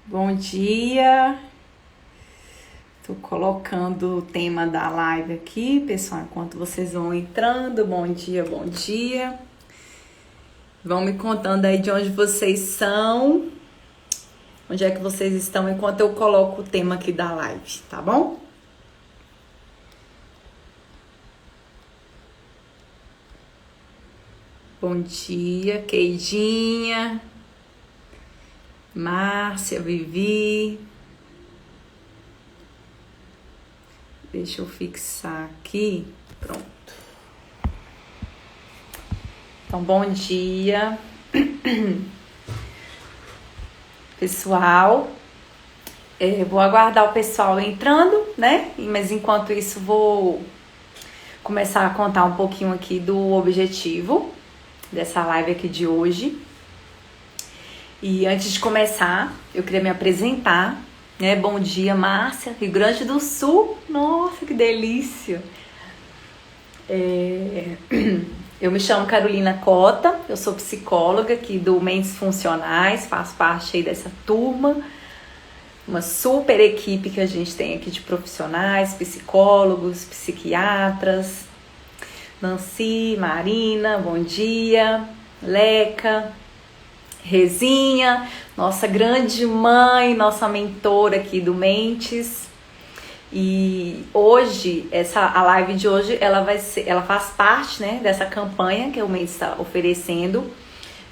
Bom dia. Tô colocando o tema da live aqui, pessoal, enquanto vocês vão entrando. Bom dia, bom dia. Vão me contando aí de onde vocês são, onde é que vocês estão, enquanto eu coloco o tema aqui da live, tá bom? Bom dia, Keidinha, Márcia, Vivi. Deixa eu fixar aqui. Pronto. Então, bom dia, pessoal. Vou aguardar o pessoal entrando, né? Mas enquanto isso, vou começar a contar um pouquinho aqui do objetivo dessa live aqui de hoje. E antes de começar, eu queria me apresentar, né? Bom dia, Márcia, Rio Grande do Sul. Nossa, que delícia! Eu me chamo Carolina Cota, eu sou psicóloga aqui do Mentes Funcionais, faço parte aí dessa turma, uma super equipe que a gente tem aqui de profissionais, psicólogos, psiquiatras. Nancy, Marina, bom dia, Leca, Rezinha, nossa grande mãe, nossa mentora aqui do Mentes. E hoje, a live de hoje, ela faz parte, né, dessa campanha que o Mentes está oferecendo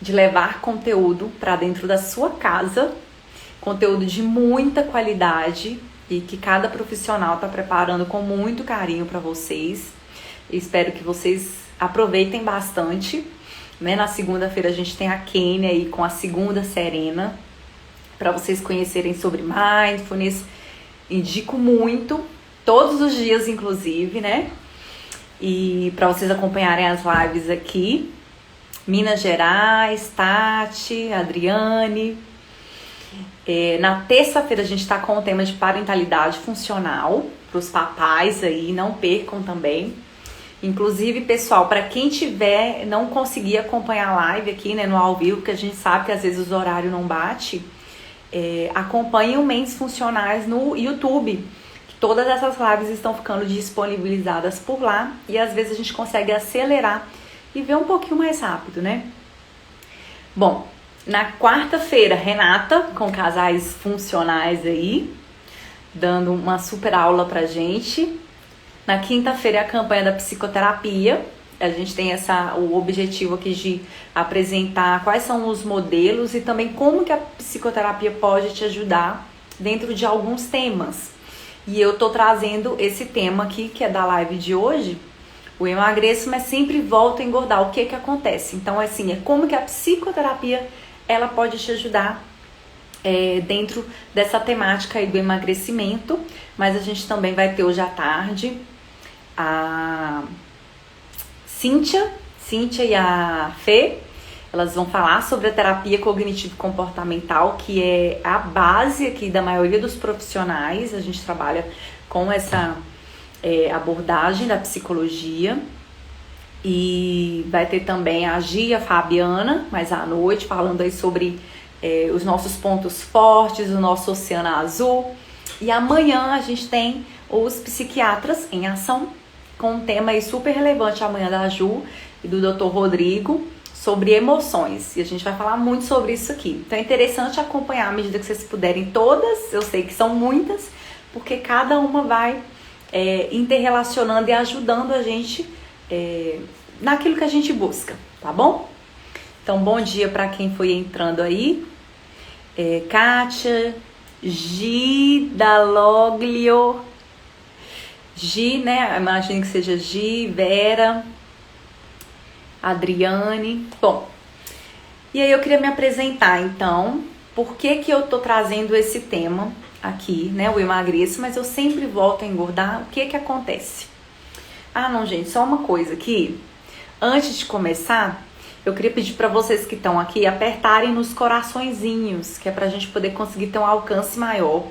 de levar conteúdo para dentro da sua casa, conteúdo de muita qualidade e que cada profissional está preparando com muito carinho para vocês. Espero que vocês aproveitem bastante, né? Na segunda-feira a gente tem a Kênia aí com a Segunda Serena, para vocês conhecerem sobre Mindfulness. Indico muito, todos os dias inclusive, né? E para vocês acompanharem as lives aqui. Minas Gerais, Tati, Adriane. Na terça-feira a gente está com o tema de parentalidade funcional, para os papais aí, não percam também. Inclusive, pessoal, para quem não conseguir acompanhar a live aqui, né, no ao vivo, porque a gente sabe que às vezes os horários não batem, acompanhem o Mentes Funcionais no YouTube. Todas essas lives estão ficando disponibilizadas por lá e às vezes a gente consegue acelerar e ver um pouquinho mais rápido, né? Bom, na quarta-feira, Renata, com casais funcionais aí, dando uma super aula pra gente. Na quinta-feira é a campanha da psicoterapia. A gente tem o objetivo aqui de apresentar quais são os modelos e também como que a psicoterapia pode te ajudar dentro de alguns temas. E eu tô trazendo esse tema aqui, que é da live de hoje, o emagreço, mas sempre volto a engordar. O que que acontece? Então, assim, é como que a psicoterapia ela pode te ajudar dentro dessa temática aí do emagrecimento. Mas a gente também vai ter hoje à tarde a Cíntia e a Fê. Elas vão falar sobre a terapia cognitivo-comportamental, que é a base aqui da maioria dos profissionais. A gente trabalha com essa abordagem da psicologia. E vai ter também a Gia e a Fabiana, mais à noite, falando aí sobre os nossos pontos fortes, o nosso oceano azul. E amanhã a gente tem os psiquiatras em ação, com um tema aí super relevante amanhã da Ju e do Dr. Rodrigo, sobre emoções. E a gente vai falar muito sobre isso aqui. Então é interessante acompanhar à medida que vocês puderem todas, eu sei que são muitas, porque cada uma vai interrelacionando e ajudando a gente naquilo que a gente busca, tá bom? Então bom dia para quem foi entrando aí. Kátia, Gidaloglio, Gi, né? Imagino que seja Gi, Vera, Adriane. Bom, e aí eu queria me apresentar, então, por que eu tô trazendo esse tema aqui, né? O emagreço, mas eu sempre volto a engordar. O que acontece? Ah, não, gente, só uma coisa aqui. Antes de começar, eu queria pedir para vocês que estão aqui apertarem nos coraçõezinhos, que é pra gente poder conseguir ter um alcance maior,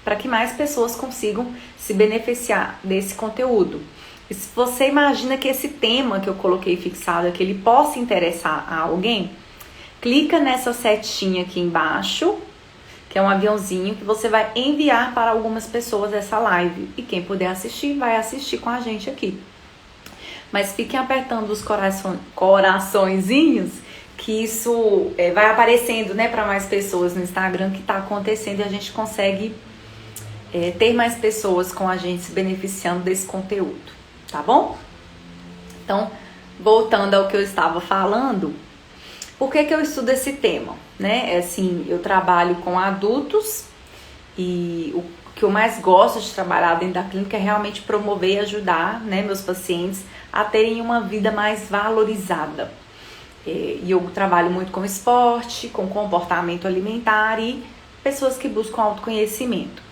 para que mais pessoas consigam se beneficiar desse conteúdo. E se você imagina que esse tema que eu coloquei fixado aqui, ele possa interessar a alguém, clica nessa setinha aqui embaixo, que é um aviãozinho que você vai enviar para algumas pessoas essa live. E quem puder assistir, vai assistir com a gente aqui. Mas fiquem apertando os coraçõezinhos, que isso vai aparecendo, né, para mais pessoas no Instagram que está acontecendo e a gente consegue ter mais pessoas com a gente se beneficiando desse conteúdo, tá bom? Então, voltando ao que eu estava falando, por que eu estudo esse tema, né? Assim, eu trabalho com adultos e o que eu mais gosto de trabalhar dentro da clínica é realmente promover e ajudar, né, meus pacientes a terem uma vida mais valorizada. E eu trabalho muito com esporte, com comportamento alimentar e pessoas que buscam autoconhecimento.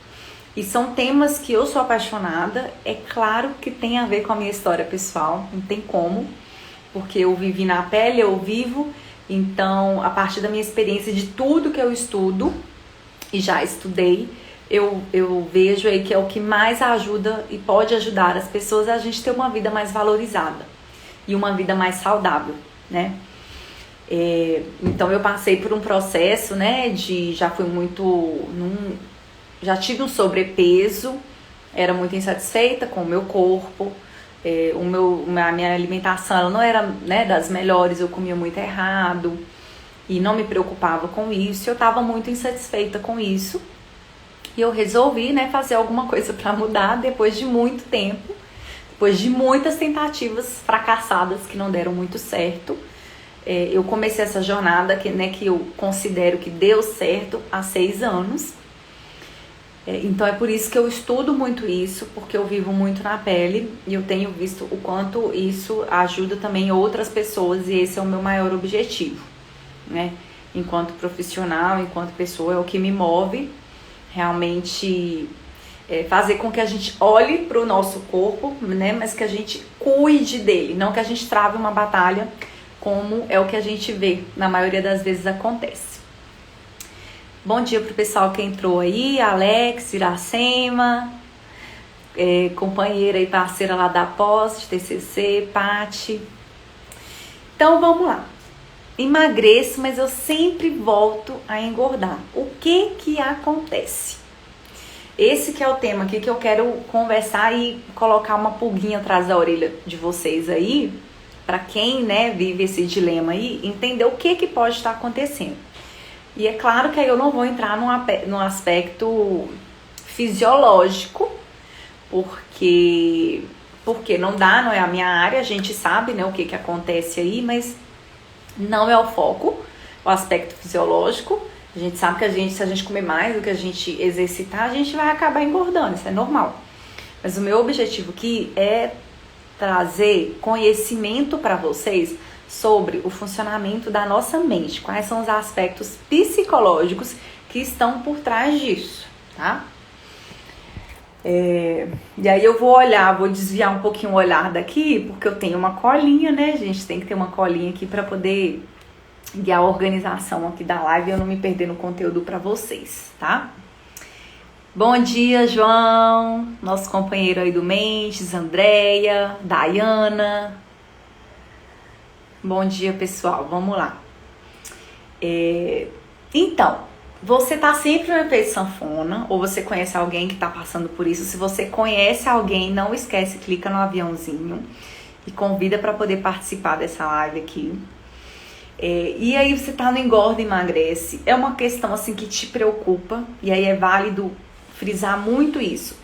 E são temas que eu sou apaixonada, é claro que tem a ver com a minha história pessoal, não tem como, porque eu vivi na pele, eu vivo, então a partir da minha experiência de tudo que eu estudo e já estudei, eu vejo aí que é o que mais ajuda e pode ajudar as pessoas a gente ter uma vida mais valorizada e uma vida mais saudável, né? Então eu passei por um processo, né, já fui muito, já tive um sobrepeso, era muito insatisfeita com o meu corpo, a minha alimentação ela não era, né, das melhores, eu comia muito errado e não me preocupava com isso, eu estava muito insatisfeita com isso. E eu resolvi, né, fazer alguma coisa para mudar depois de muito tempo, depois de muitas tentativas fracassadas que não deram muito certo. Eu comecei essa jornada que eu considero que deu certo há 6 anos. Então é por isso que eu estudo muito isso, porque eu vivo muito na pele e eu tenho visto o quanto isso ajuda também outras pessoas e esse é o meu maior objetivo, né? Enquanto profissional, enquanto pessoa, é o que me move. Realmente fazer com que a gente olhe para o nosso corpo, né, mas que a gente cuide dele, não que a gente trave uma batalha, como é o que a gente vê, na maioria das vezes acontece. Bom dia pro pessoal que entrou aí, Alex, Iracema, companheira e parceira lá da pós, de TCC, Pati. Então vamos lá. Emagreço, mas eu sempre volto a engordar. O que acontece? Esse que é o tema aqui que eu quero conversar e colocar uma pulguinha atrás da orelha de vocês aí, para quem, né, vive esse dilema aí, entender o que pode estar acontecendo. E é claro que aí eu não vou entrar num aspecto fisiológico, porque não dá, não é a minha área, a gente sabe, né, o que acontece aí, mas não é o foco, o aspecto fisiológico. A gente sabe que se a gente comer mais do que a gente exercitar, a gente vai acabar engordando, isso é normal. Mas o meu objetivo aqui é trazer conhecimento para vocês sobre o funcionamento da nossa mente, quais são os aspectos psicológicos que estão por trás disso, tá? E aí eu vou desviar um pouquinho o olhar daqui, porque eu tenho uma colinha, né, gente? Tem que ter uma colinha aqui para poder guiar a organização aqui da live e eu não me perder no conteúdo para vocês, tá? Bom dia, João, nosso companheiro aí do Mentes, Andréia, Dayana. Bom dia, pessoal, vamos lá. Então, você tá sempre no efeito sanfona, ou você conhece alguém que tá passando por isso. Se você conhece alguém, não esquece, clica no aviãozinho e convida para poder participar dessa live aqui. E aí você tá no engorda e emagrece. É uma questão assim que te preocupa, e aí é válido frisar muito isso.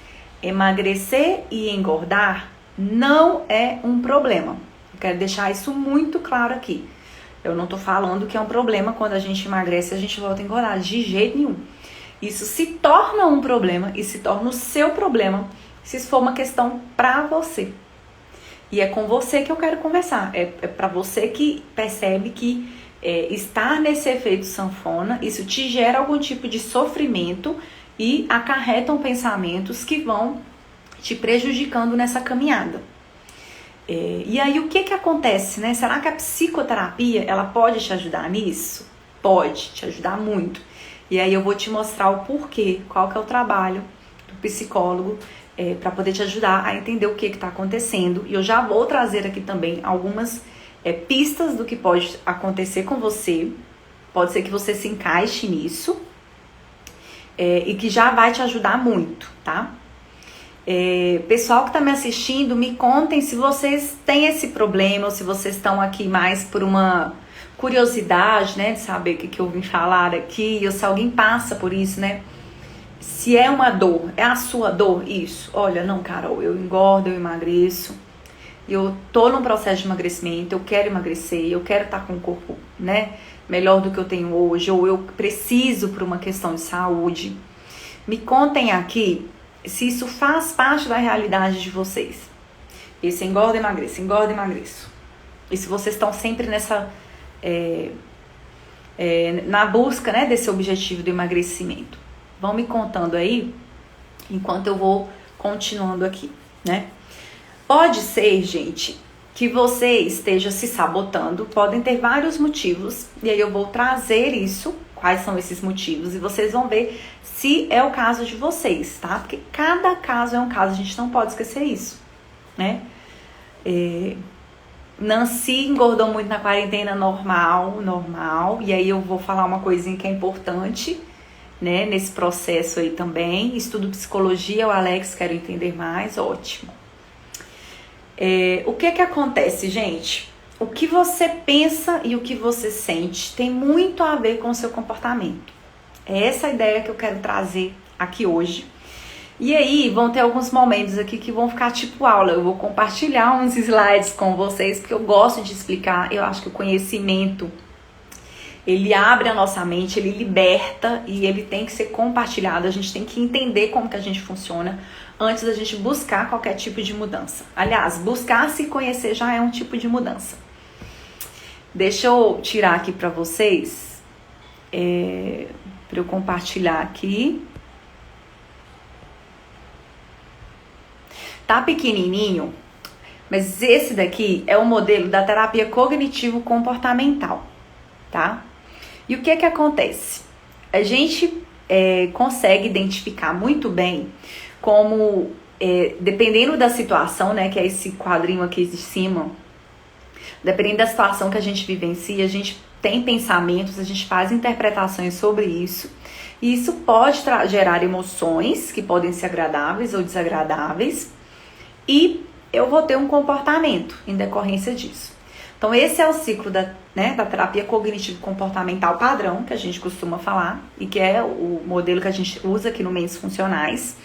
Emagrecer e engordar não é um problema. Eu quero deixar isso muito claro aqui. Eu não tô falando que é um problema quando a gente emagrece e a gente volta a engordar, de jeito nenhum. Isso se torna um problema e se torna o seu problema se isso for uma questão pra você. E é com você que eu quero conversar. É pra você que percebe que estar nesse efeito sanfona, isso te gera algum tipo de sofrimento e acarretam pensamentos que vão te prejudicando nessa caminhada. E aí o que acontece, né? Será que a psicoterapia, ela pode te ajudar nisso? Pode te ajudar muito. E aí eu vou te mostrar o porquê, qual que é o trabalho do psicólogo para poder te ajudar a entender o que está acontecendo. E eu já vou trazer aqui também algumas pistas do que pode acontecer com você. Pode ser que você se encaixe nisso e que já vai te ajudar muito, tá? Pessoal que está me assistindo, me contem se vocês têm esse problema ou se vocês estão aqui mais por uma curiosidade, né, de saber o que eu vim falar aqui, ou se alguém passa por isso, né? Se é uma dor, é a sua dor isso? Olha, não, Carol, eu engordo, eu emagreço, eu tô num processo de emagrecimento, eu quero emagrecer, eu quero estar com um corpo, né, melhor do que eu tenho hoje, ou eu preciso por uma questão de saúde. Me contem aqui se isso faz parte da realidade de vocês. Esse engorda, emagreço, engorda, emagreço. E se vocês estão sempre nessa na busca, né, desse objetivo do emagrecimento. Vão me contando aí, enquanto eu vou continuando aqui, né? Pode ser, gente, que você esteja se sabotando, podem ter vários motivos, e aí eu vou trazer isso, quais são esses motivos, e vocês vão ver se é o caso de vocês, tá? Porque cada caso é um caso, a gente não pode esquecer isso, né? Nancy engordou muito na quarentena, normal, e aí eu vou falar uma coisinha que é importante, né, nesse processo aí também. Estudo psicologia, o Alex, quero entender mais, ótimo. O que acontece, gente? O que você pensa e o que você sente tem muito a ver com o seu comportamento. É essa a ideia que eu quero trazer aqui hoje. E aí, vão ter alguns momentos aqui que vão ficar tipo aula. Eu vou compartilhar uns slides com vocês, porque eu gosto de explicar. Eu acho que o conhecimento, ele abre a nossa mente, ele liberta e ele tem que ser compartilhado. A gente tem que entender como que a gente funciona antes da gente buscar qualquer tipo de mudança. Aliás, buscar se conhecer já é um tipo de mudança. Deixa eu tirar aqui para vocês, para eu compartilhar aqui. Tá pequenininho, mas esse daqui é o modelo da terapia cognitivo-comportamental, tá? E o que acontece? A gente consegue identificar muito bem como, dependendo da situação, né, que é esse quadrinho aqui de cima, dependendo da situação que a gente vivencia, a gente tem pensamentos, a gente faz interpretações sobre isso, e isso pode gerar emoções que podem ser agradáveis ou desagradáveis, e eu vou ter um comportamento em decorrência disso. Então, esse é o ciclo da terapia cognitivo-comportamental padrão, que a gente costuma falar, e que é o modelo que a gente usa aqui no Mentes Funcionais,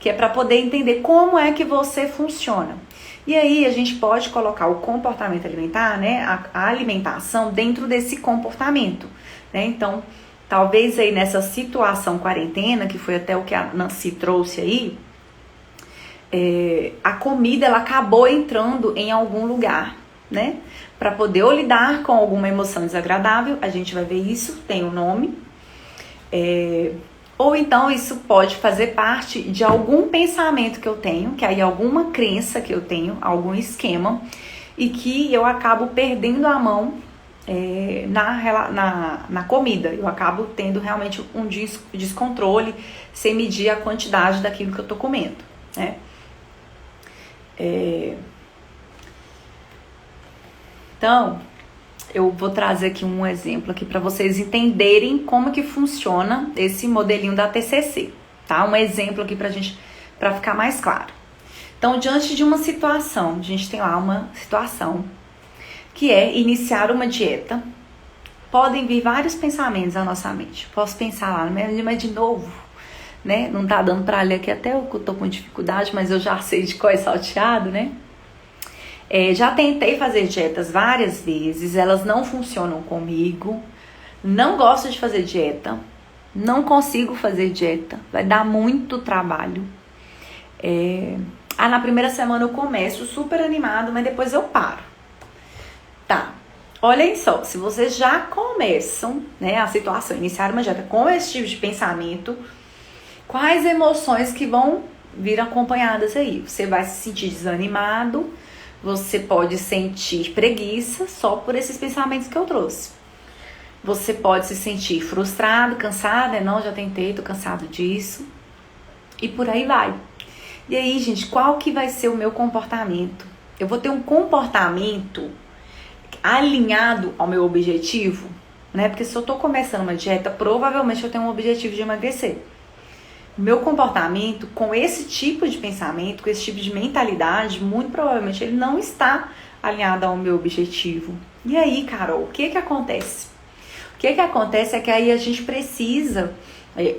que é para poder entender como é que você funciona. E aí, a gente pode colocar o comportamento alimentar, né, a alimentação dentro desse comportamento, né? Então, talvez aí nessa situação quarentena, que foi até o que a Nancy trouxe aí, a comida ela acabou entrando em algum lugar, né? Para poder ou lidar com alguma emoção desagradável, a gente vai ver isso, tem um nome. Ou então isso pode fazer parte de algum pensamento que eu tenho, que aí alguma crença que eu tenho, algum esquema, e que eu acabo perdendo a mão na comida. Eu acabo tendo realmente um descontrole sem medir a quantidade daquilo que eu tô comendo, né? Então, eu vou trazer aqui um exemplo aqui para vocês entenderem como que funciona esse modelinho da TCC, tá? Um exemplo aqui para ficar mais claro. Então, diante de uma situação, a gente tem lá uma situação que é iniciar uma dieta. Podem vir vários pensamentos à nossa mente. Posso pensar lá, mas de novo, né? Não tá dando para ler aqui, até eu tô com dificuldade, mas eu já sei de qual é salteado, né? Já tentei fazer dietas várias vezes, elas não funcionam comigo. Não gosto de fazer dieta, não consigo fazer dieta, vai dar muito trabalho. Na primeira semana eu começo super animado, mas depois eu paro. Tá, olhem só, se vocês já começam, né, a situação, iniciar uma dieta com esse tipo de pensamento, quais emoções que vão vir acompanhadas aí? Você vai se sentir desanimado, você pode sentir preguiça só por esses pensamentos que eu trouxe. Você pode se sentir frustrado, cansado, não, já tentei, tô cansado disso. E por aí vai. E aí, gente, qual que vai ser o meu comportamento? Eu vou ter um comportamento alinhado ao meu objetivo, né? Porque se eu tô começando uma dieta, provavelmente eu tenho um objetivo de emagrecer. Meu comportamento com esse tipo de pensamento, com esse tipo de mentalidade, muito provavelmente ele não está alinhado ao meu objetivo. E aí, Carol, o que que acontece? O que que acontece é que aí a gente precisa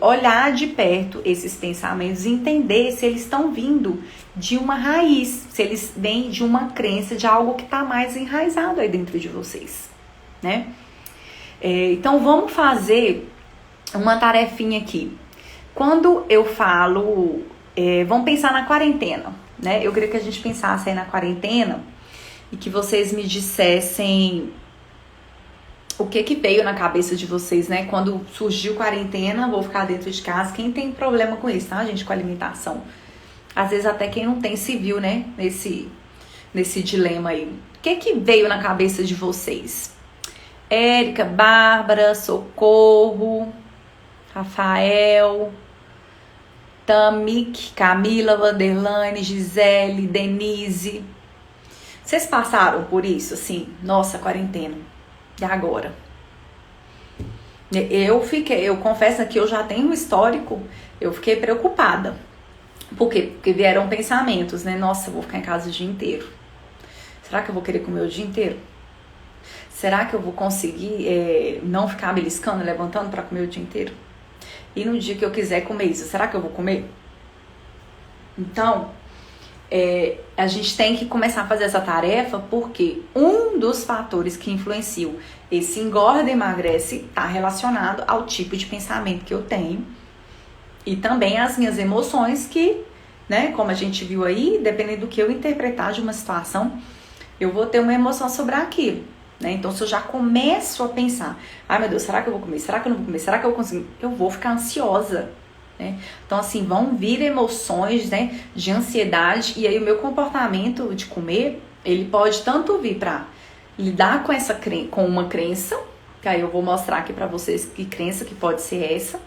olhar de perto esses pensamentos e entender se eles estão vindo de uma raiz, se eles vêm de uma crença, de algo que está mais enraizado aí dentro de vocês, né? Então vamos fazer uma tarefinha aqui. Quando eu falo, vamos pensar na quarentena, né? Eu queria que a gente pensasse aí na quarentena e que vocês me dissessem o que que veio na cabeça de vocês, né? Quando surgiu quarentena, vou ficar dentro de casa. Quem tem problema com isso, tá, gente? Com alimentação. Às vezes até quem não tem se viu, né? Nesse dilema aí. O que que veio na cabeça de vocês? Érica, Bárbara, Socorro, Rafael, Tamik, Camila, Vanderlane, Gisele, Denise. Vocês passaram por isso, assim? Nossa, quarentena. E agora? Eu confesso que eu já tenho um histórico, eu fiquei preocupada. Por quê? Porque vieram pensamentos, né? Nossa, eu vou ficar em casa o dia inteiro. Será que eu vou querer comer o dia inteiro? Será que eu vou conseguir não ficar beliscando, levantando para comer o dia inteiro? E no dia que eu quiser comer isso, será que eu vou comer? Então, a gente tem que começar a fazer essa tarefa porque um dos fatores que influenciam esse engorda e emagrece está relacionado ao tipo de pensamento que eu tenho e também às minhas emoções que, né, como a gente viu aí, dependendo do que eu interpretar de uma situação, eu vou ter uma emoção sobre aquilo, né? Então, se eu já começo a pensar, ai meu Deus, será que eu vou comer? Será que eu não vou comer? Será que eu vou conseguir? Eu vou ficar ansiosa. Né? Então, assim, vão vir emoções, né, de ansiedade, e aí o meu comportamento de comer, ele pode tanto vir para lidar com uma crença, que aí eu vou mostrar aqui para vocês que crença que pode ser essa,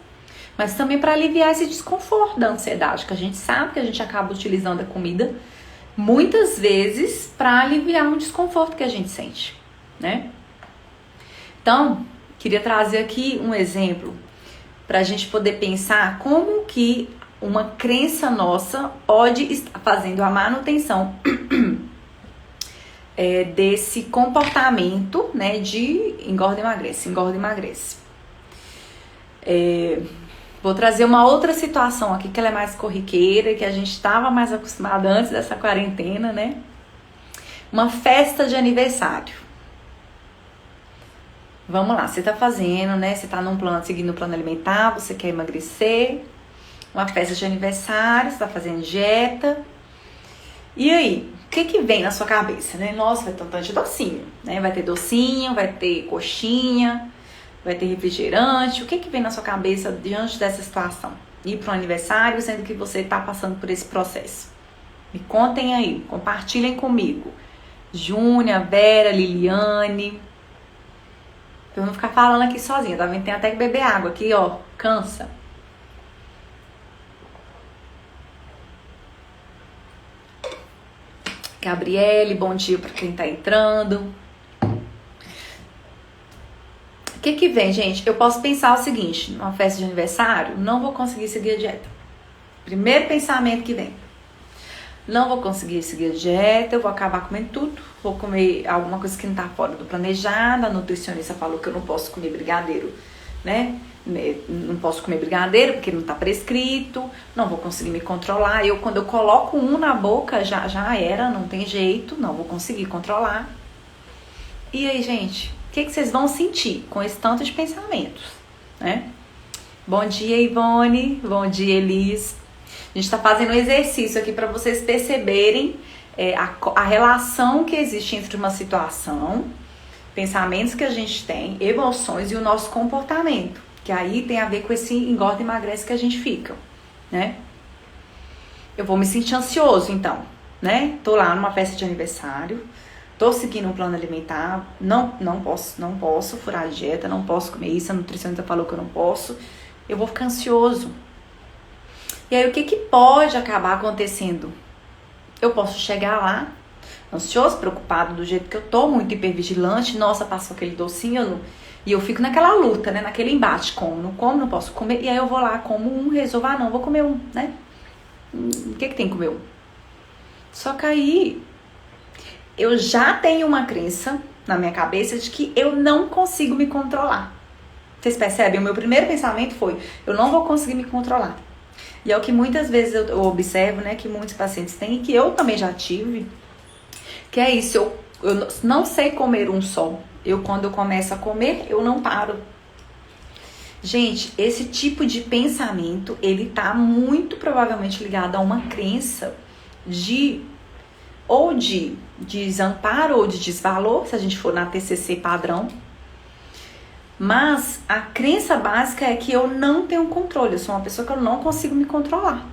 mas também para aliviar esse desconforto da ansiedade, que a gente sabe que a gente acaba utilizando a comida muitas vezes para aliviar um desconforto que a gente sente, né? Então, queria trazer aqui um exemplo para a gente poder pensar como que uma crença nossa pode estar fazendo a manutenção desse comportamento, né, de engorda e emagrece, engorda e emagrece. Vou trazer uma outra situação aqui que ela é mais corriqueira, que a gente estava mais acostumado antes dessa quarentena, né? Uma festa de aniversário. Vamos lá, você tá fazendo, né? Você tá seguindo um plano alimentar, você quer emagrecer, uma festa de aniversário, você tá fazendo dieta. E aí, o que que vem na sua cabeça, né? Nossa, vai ter um tanto de docinho, né? Vai ter docinho, vai ter coxinha, vai ter refrigerante. O que que vem na sua cabeça diante dessa situação? Ir para um aniversário, sendo que você tá passando por esse processo. Me contem aí, compartilhem comigo. Júnia, Vera, Liliane. Pra eu não ficar falando aqui sozinha, tá vendo? Tem até que beber água aqui, ó. Cansa. Gabriele, bom dia pra quem tá entrando. O que que vem, gente? Eu posso pensar o seguinte, numa festa de aniversário, não vou conseguir seguir a dieta. Primeiro pensamento que vem. Não vou conseguir seguir a dieta, eu vou acabar comendo tudo. Vou comer alguma coisa que não tá fora do planejado. A nutricionista falou que eu não posso comer brigadeiro, né? Não posso comer brigadeiro porque não tá prescrito. Não vou conseguir me controlar. Quando eu coloco um na boca, já era, não tem jeito. Não vou conseguir controlar. E aí, gente, o que vocês vão sentir com esse tanto de pensamentos, né? Bom dia, Ivone. Bom dia, Elis. A gente está fazendo um exercício aqui para vocês perceberem a relação que existe entre uma situação, pensamentos que a gente tem, emoções e o nosso comportamento. Que aí tem a ver com esse engorda e emagrece que a gente fica, né? Eu vou me sentir ansioso, então, né? Tô lá numa festa de aniversário, tô seguindo um plano alimentar, não posso furar a dieta, não posso comer isso, a nutricionista falou que eu não posso. Eu vou ficar ansioso. E aí, o que pode acabar acontecendo? Eu posso chegar lá, ansioso, preocupado do jeito que eu tô, muito hipervigilante, nossa, passou aquele docinho, e eu fico naquela luta, né, naquele embate, como, não posso comer, e aí eu vou lá, como um, resolvo, não, vou comer um, né? O que tem que comer um? Só que aí, eu já tenho uma crença na minha cabeça de que eu não consigo me controlar. Vocês percebem? O meu primeiro pensamento foi, eu não vou conseguir me controlar. E é o que muitas vezes eu observo, né, que muitos pacientes têm, e que eu também já tive, que é isso, eu não sei comer um só. Quando eu começo a comer, eu não paro. Gente, esse tipo de pensamento, ele tá muito provavelmente ligado a uma crença de desamparo ou de desvalor, se a gente for na TCC padrão. Mas a crença básica é que eu não tenho controle, eu sou uma pessoa que eu não consigo me controlar.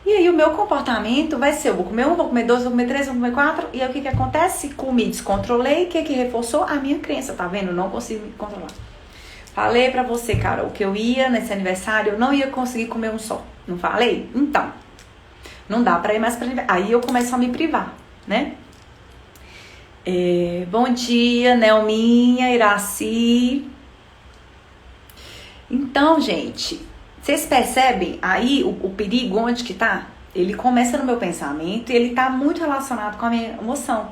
E aí o meu comportamento vai ser, eu vou comer um, vou comer dois, vou comer três, vou comer quatro, e aí o que acontece? Comi, descontrolei, o que reforçou? A minha crença, tá vendo? Eu não consigo me controlar. Falei pra você, Carol, que eu ia nesse aniversário, eu não ia conseguir comer um só. Não falei? Então, não dá pra ir mais pra aniversário. Aí eu começo a me privar, né? Bom dia, Nelminha, Iraci. Então, gente, vocês percebem aí o perigo onde que tá? Ele começa no meu pensamento e ele tá muito relacionado com a minha emoção.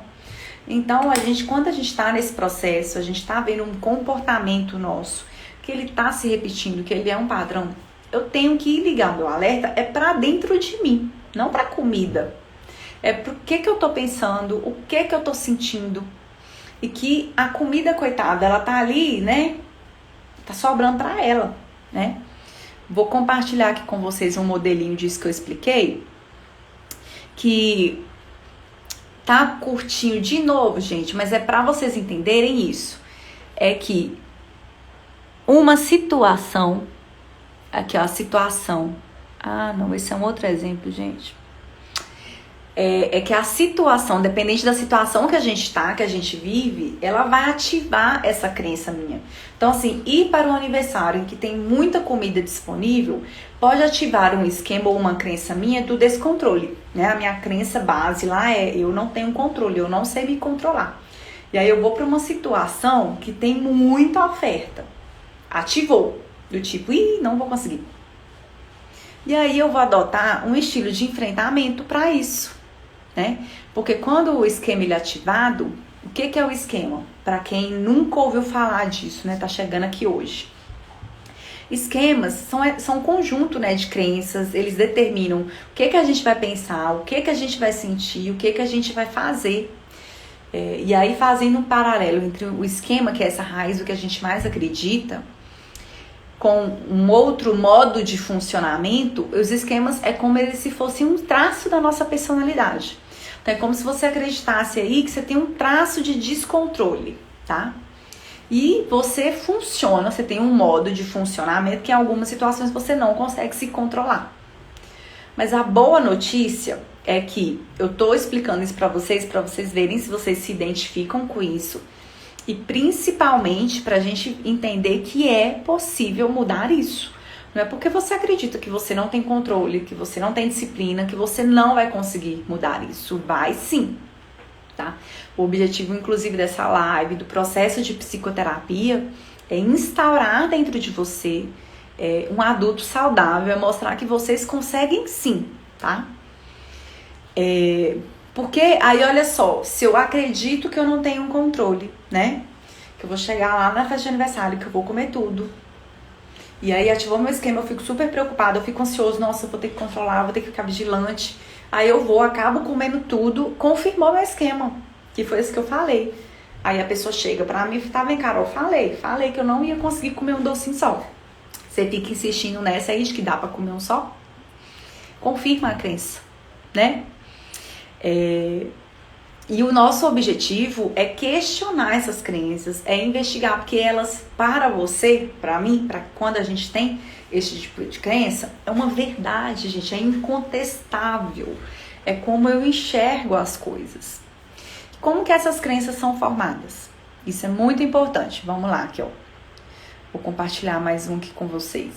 Então, quando a gente tá nesse processo, a gente tá vendo um comportamento nosso, que ele tá se repetindo, que ele é um padrão, eu tenho que ir ligar o meu alerta, é pra dentro de mim, não pra comida. É pro que eu tô pensando, o que eu tô sentindo. E que a comida, coitada, ela tá ali, né? Tá sobrando pra ela, né? Vou compartilhar aqui com vocês um modelinho disso que eu expliquei. Que tá curtinho de novo, gente, mas é pra vocês entenderem isso. É que uma situação... Aqui, ó, a situação... Ah, não, esse é um outro exemplo, gente. É que a situação, dependente da situação que a gente tá, que a gente vive, ela vai ativar essa crença minha. Então, assim, ir para um aniversário em que tem muita comida disponível, pode ativar um esquema ou uma crença minha do descontrole, né? A minha crença base lá é, eu não tenho controle, eu não sei me controlar. E aí eu vou para uma situação que tem muita oferta. Ativou, do tipo, não vou conseguir. E aí eu vou adotar um estilo de enfrentamento para isso. Né? Porque quando o esquema ele é ativado, o que é o esquema? Para quem nunca ouviu falar disso, né? Tá chegando aqui hoje. Esquemas são um conjunto, né, de crenças, eles determinam o que a gente vai pensar, o que a gente vai sentir, o que a gente vai fazer. E aí fazendo um paralelo entre o esquema, que é essa raiz do que a gente mais acredita, com um outro modo de funcionamento, os esquemas é como se fosse um traço da nossa personalidade. Então é como se você acreditasse aí que você tem um traço de descontrole, tá? E você funciona, você tem um modo de funcionamento que em algumas situações você não consegue se controlar. Mas a boa notícia é que eu tô explicando isso para vocês verem se vocês se identificam com isso. E principalmente para a gente entender que é possível mudar isso. Não é porque você acredita que você não tem controle, que você não tem disciplina, que você não vai conseguir mudar isso. Vai sim, tá? O objetivo, inclusive, dessa live, do processo de psicoterapia, é instaurar dentro de você um adulto saudável, é mostrar que vocês conseguem sim, tá? Porque aí, olha só, se eu acredito que eu não tenho um controle, né? Que eu vou chegar lá na festa de aniversário, que eu vou comer tudo. E aí ativou meu esquema, eu fico super preocupada, eu fico ansioso, nossa, eu vou ter que controlar, vou ter que ficar vigilante. Aí eu acabo comendo tudo, confirmou meu esquema, que foi isso que eu falei. Aí a pessoa chega pra mim e fala, tá bem, Carol, falei que eu não ia conseguir comer um docinho só. Você fica insistindo nessa aí de que dá pra comer um só? Confirma a crença, né? E o nosso objetivo é questionar essas crenças, é investigar, porque elas, para você, para mim, para quando a gente tem esse tipo de crença, é uma verdade, gente, é incontestável. É como eu enxergo as coisas. Como que essas crenças são formadas? Isso é muito importante. Vamos lá, aqui, ó. Vou compartilhar mais um aqui com vocês.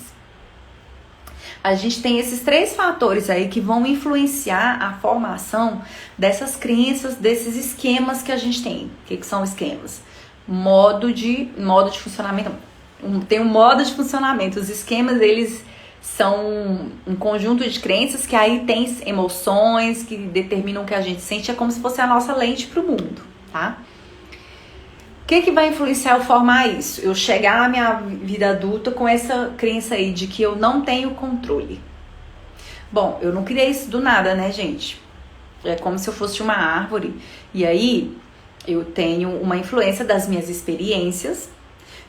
a gente tem esses 3 fatores aí que vão influenciar a formação dessas crenças, desses esquemas que a gente tem. O que são esquemas? Modo de funcionamento. Tem um modo de funcionamento. Os esquemas, eles são um conjunto de crenças que aí tem emoções que determinam o que a gente sente. É como se fosse a nossa lente para o mundo, tá? O que vai influenciar eu formar isso? Eu chegar à minha vida adulta com essa crença aí de que eu não tenho controle. Bom, eu não criei isso do nada, né, gente? É como se eu fosse uma árvore. E aí, eu tenho uma influência das minhas experiências.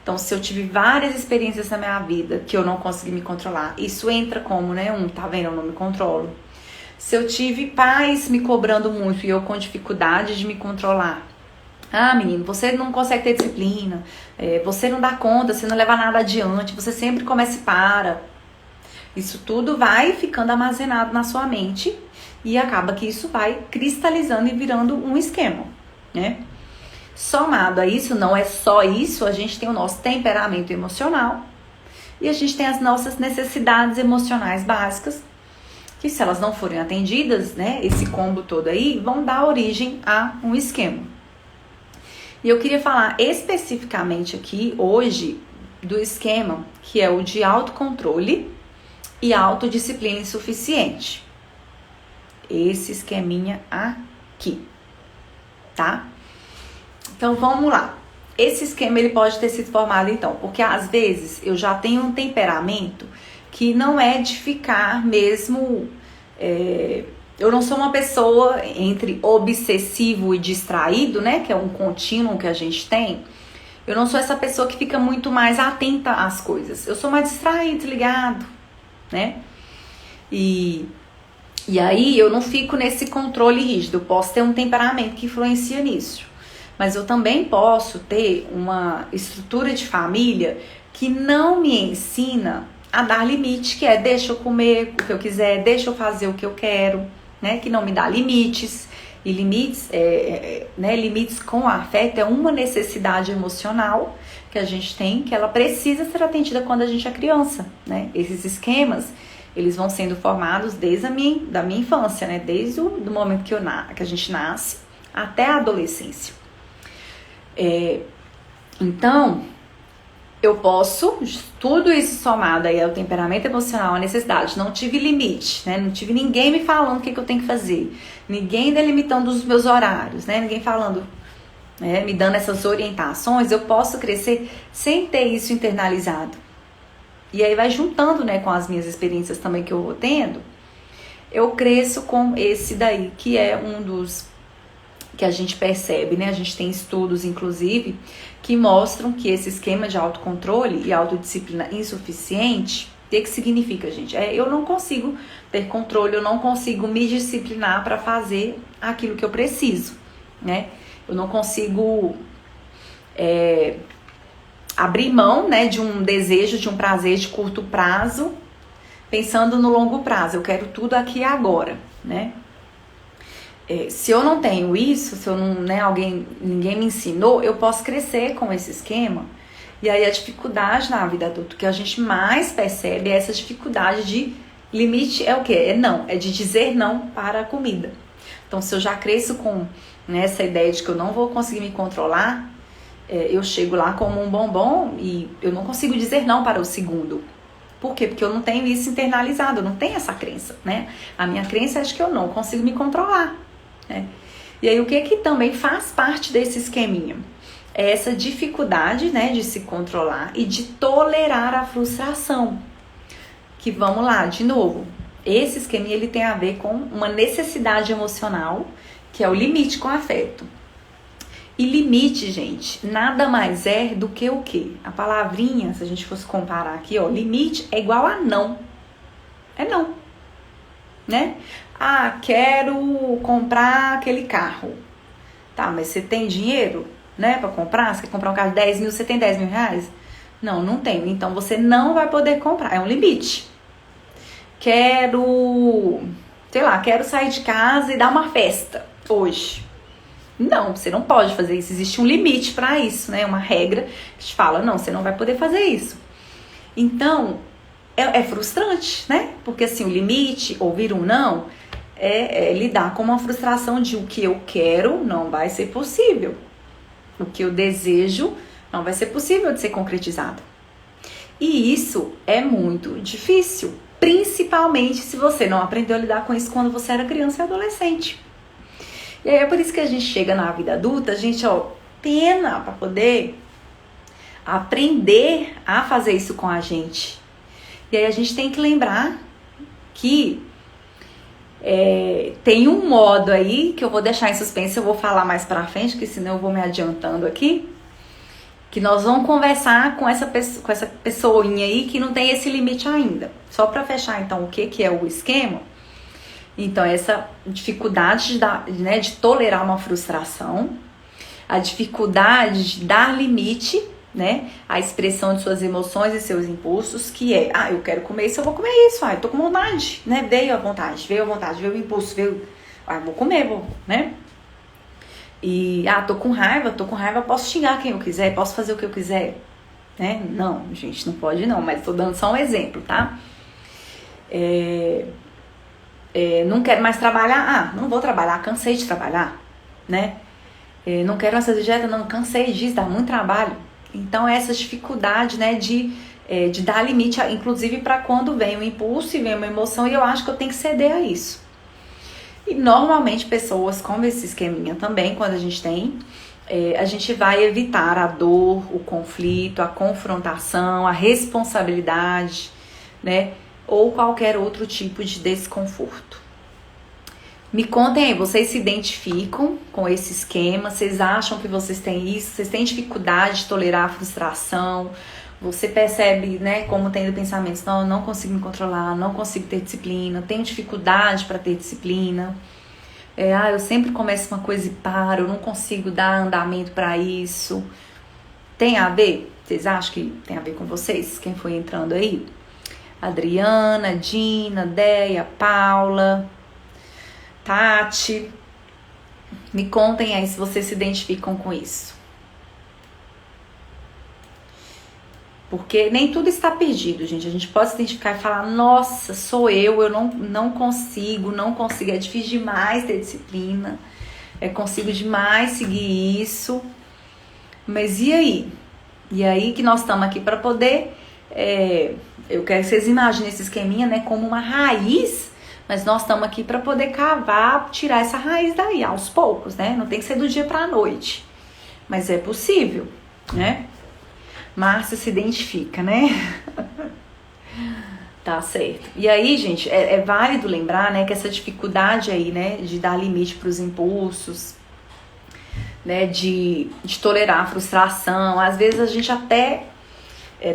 Então, se eu tive várias experiências na minha vida que eu não consegui me controlar, isso entra como, né? Tá vendo? Eu não me controlo. Se eu tive pais me cobrando muito e eu com dificuldade de me controlar. Ah, menino, você não consegue ter disciplina, você não dá conta, você não leva nada adiante, você sempre começa e para. Isso tudo vai ficando armazenado na sua mente e acaba que isso vai cristalizando e virando um esquema, né? Somado a isso, não é só isso, a gente tem o nosso temperamento emocional e a gente tem as nossas necessidades emocionais básicas, que se elas não forem atendidas, né, esse combo todo aí, vão dar origem a um esquema. E eu queria falar especificamente aqui, hoje, do esquema que é o de autocontrole e autodisciplina insuficiente. Esse esqueminha aqui, tá? Então, vamos lá. Esse esquema, ele pode ter sido formado, então, porque às vezes eu já tenho um temperamento que não é de ficar mesmo... Eu não sou uma pessoa entre obsessivo e distraído, né? Que é um contínuo que a gente tem. Eu não sou essa pessoa que fica muito mais atenta às coisas. Eu sou mais distraído, desligado, né? E aí eu não fico nesse controle rígido. Eu posso ter um temperamento que influencia nisso. Mas eu também posso ter uma estrutura de família que não me ensina a dar limite, que é deixa eu comer o que eu quiser, deixa eu fazer o que eu quero. Né, que não me dá limites, e limites, limites com afeto é uma necessidade emocional que a gente tem, que ela precisa ser atendida quando a gente é criança, né? Esses esquemas, eles vão sendo formados desde da minha infância, né? Desde o do momento que a gente nasce até a adolescência. Então, eu posso, tudo isso somado aí ao temperamento emocional, a necessidade, não tive limite, né? Não tive ninguém me falando o que eu tenho que fazer, ninguém delimitando os meus horários, né? Ninguém falando, né? Me dando essas orientações, eu posso crescer sem ter isso internalizado. E aí vai juntando, né, com as minhas experiências também que eu vou tendo, eu cresço com esse daí, que é um dos que a gente percebe, né? A gente tem estudos, inclusive, que mostram que esse esquema de autocontrole e autodisciplina insuficiente, o que significa, gente? Eu não consigo ter controle, eu não consigo me disciplinar para fazer aquilo que eu preciso, né? Eu não consigo abrir mão, né, de um desejo, de um prazer de curto prazo, pensando no longo prazo. Eu quero tudo aqui e agora, né? Se eu não tenho isso, se eu não, né, ninguém me ensinou, eu posso crescer com esse esquema. E aí a dificuldade na vida adulta que a gente mais percebe é essa dificuldade de limite. É o quê? É de dizer não para a comida. Então, se eu já cresço com, né, essa ideia de que eu não vou conseguir me controlar, eu chego lá como um bombom e eu não consigo dizer não para o segundo. Por quê? Porque eu não tenho isso internalizado, eu não tenho essa crença, né? A minha crença é de que eu não consigo me controlar. E aí o que também faz parte desse esqueminha? É essa dificuldade, né, de se controlar e de tolerar a frustração. Que vamos lá, de novo, esse esqueminha ele tem a ver com uma necessidade emocional, que é o limite com afeto. E limite, gente, nada mais é do que o quê? A palavrinha, se a gente fosse comparar aqui, ó, limite é igual a não. É não, né? Ah, quero comprar aquele carro. Tá, mas você tem dinheiro, né, pra comprar? Você quer comprar um carro de 10 mil, você tem 10 mil reais? Não, não tenho. Então você não vai poder comprar. É um limite. Quero sair de casa e dar uma festa hoje. Não, você não pode fazer isso. Existe um limite pra isso, né? Uma regra que te fala, não, você não vai poder fazer isso. Então, é frustrante, né? Porque assim, o limite, ouvir um não, é lidar com uma frustração de o que eu quero não vai ser possível. O que eu desejo não vai ser possível de ser concretizado. E isso é muito difícil, principalmente se você não aprendeu a lidar com isso quando você era criança e adolescente. E aí é por isso que a gente chega na vida adulta, a gente, pena para poder aprender a fazer isso com a gente. E aí a gente tem que lembrar que tem um modo aí que eu vou deixar em suspense, eu vou falar mais pra frente, porque senão eu vou me adiantando aqui, que nós vamos conversar com essa pessoinha aí que não tem esse limite ainda. Só pra fechar então o que é o esquema. Então essa dificuldade de tolerar uma frustração, a dificuldade de dar limite, né, a expressão de suas emoções e seus impulsos, que é, eu quero comer isso, eu vou comer isso, eu tô com vontade, né, veio a vontade, veio o impulso, vou comer, né, e, tô com raiva, posso xingar quem eu quiser, posso fazer o que eu quiser, né, não, gente, não pode não, mas tô dando só um exemplo, tá, não quero mais trabalhar, não vou trabalhar, cansei de trabalhar, né, não quero essa dieta, não, cansei disso, dá muito trabalho. Então, essa dificuldade, né, de dar limite, inclusive para quando vem um impulso e vem uma emoção, e eu acho que eu tenho que ceder a isso. E normalmente pessoas com esse esqueminha também, quando a gente vai evitar a dor, o conflito, a confrontação, a responsabilidade, né, ou qualquer outro tipo de desconforto. Me contem aí, vocês se identificam com esse esquema? Vocês acham que vocês têm isso? Vocês têm dificuldade de tolerar a frustração? Você percebe, né, como tendo pensamentos, não, eu não consigo me controlar, não consigo ter disciplina, tenho dificuldade para ter disciplina. Eu sempre começo uma coisa e paro, eu não consigo dar andamento para isso. Tem a ver? Vocês acham que tem a ver com vocês? Quem foi entrando aí? Adriana, Dina, Deia, Paula, Tati, me contem aí se vocês se identificam com isso. Porque nem tudo está perdido, gente. A gente pode se identificar e falar, nossa, sou eu não consigo, é difícil demais ter disciplina, consigo demais seguir isso. Mas e aí? E aí que nós estamos aqui para poder, eu quero que vocês imaginem esse esqueminha, né, como uma raiz. Mas nós estamos aqui para poder cavar, tirar essa raiz daí, aos poucos, né? Não tem que ser do dia para a noite. Mas é possível, né? Márcia se identifica, né? Tá certo. E aí, gente, é válido lembrar, né, que essa dificuldade aí, né, de dar limite para os impulsos, né, de tolerar a frustração. Às vezes a gente até...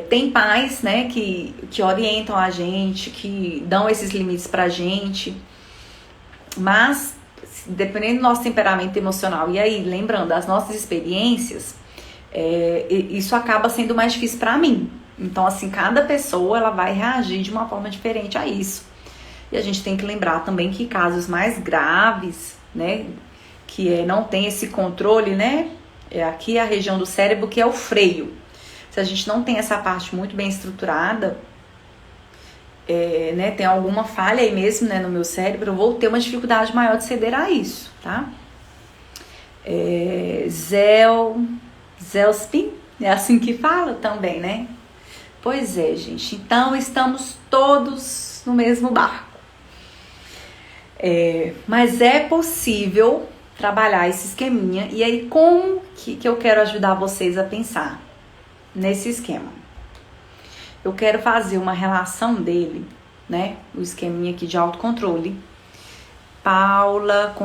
tem pais, né, que orientam a gente, que dão esses limites pra gente, mas dependendo do nosso temperamento emocional, e aí, lembrando, as nossas experiências, isso acaba sendo mais difícil pra mim. Então, assim, cada pessoa, ela vai reagir de uma forma diferente a isso. E a gente tem que lembrar também que casos mais graves, né, que não tem esse controle, né, aqui a região do cérebro que é o freio. Se a gente não tem essa parte muito bem estruturada, né, tem alguma falha aí mesmo, né, no meu cérebro, eu vou ter uma dificuldade maior de ceder a isso, tá? Zelspin, é assim que fala também, né? Pois é, gente. Então, estamos todos no mesmo barco. Mas é possível trabalhar esse esqueminha. E aí, como que eu quero ajudar vocês a pensar nesse esquema? Eu quero fazer uma relação dele, né? O esqueminha aqui de autocontrole. Paula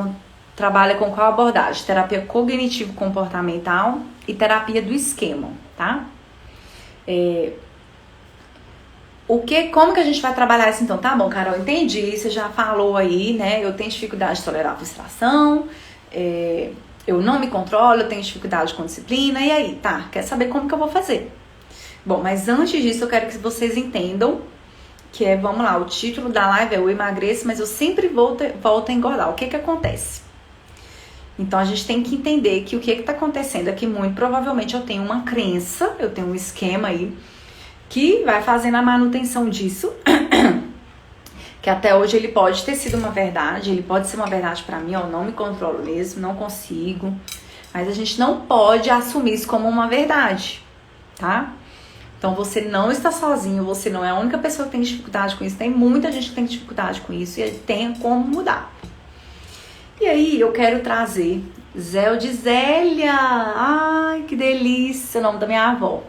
trabalha com qual abordagem? Terapia cognitivo-comportamental e terapia do esquema, tá? Como que a gente vai trabalhar isso então? Tá bom, Carol, entendi, você já falou aí, né? Eu tenho dificuldade de tolerar a frustração, eu não me controlo, eu tenho dificuldade com disciplina, e aí? Tá, quer saber como que eu vou fazer? Bom, mas antes disso eu quero que vocês entendam que vamos lá, o título da live é Eu Emagreço, mas eu sempre volto a engordar. O que que acontece? Então, a gente tem que entender que o que está acontecendo é que muito provavelmente eu tenho uma crença, eu tenho um esquema aí que vai fazendo a manutenção disso, que até hoje ele pode ter sido uma verdade, ele pode ser uma verdade pra mim, eu não me controlo mesmo, não consigo, mas a gente não pode assumir isso como uma verdade, tá? Então você não está sozinho, você não é a única pessoa que tem dificuldade com isso, tem muita gente que tem dificuldade com isso e tem como mudar. E aí eu quero trazer Zéu de Zélia, ai que delícia, o nome da minha avó.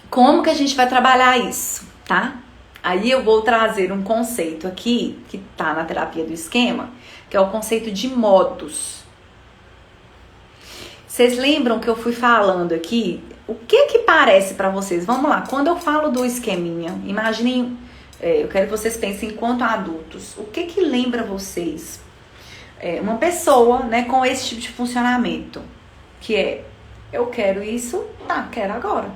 Como que a gente vai trabalhar isso, tá? Aí eu vou trazer um conceito aqui, que tá na terapia do esquema, que é o conceito de modos. Vocês lembram que eu fui falando aqui? O que que parece pra vocês? Vamos lá, quando eu falo do esqueminha, imaginem, eu quero que vocês pensem enquanto adultos. O que que lembra vocês? Uma pessoa, né, com esse tipo de funcionamento, que é, eu quero isso, tá, quero agora.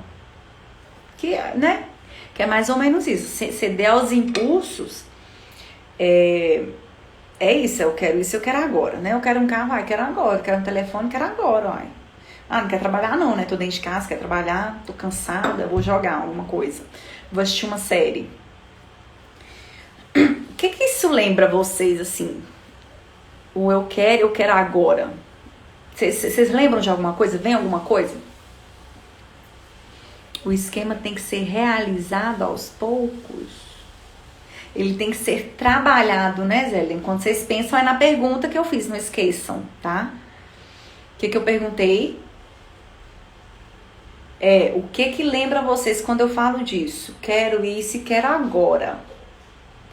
Que é mais ou menos isso. Ceder aos impulsos é isso, eu quero isso, eu quero agora, né? Eu quero um carro, quero agora. Eu quero um telefone, quero agora, não quer trabalhar não, né? Tô dentro de casa, quero trabalhar, tô cansada, vou jogar alguma coisa. Vou assistir uma série. O que isso lembra vocês, assim? O eu quero agora. Vocês lembram de alguma coisa? Vem alguma coisa? O esquema tem que ser realizado aos poucos. Ele tem que ser trabalhado, né, Zélia? Enquanto vocês pensam, é na pergunta que eu fiz, não esqueçam, tá? O que eu perguntei? O que lembra vocês quando eu falo disso? Quero isso e quero agora.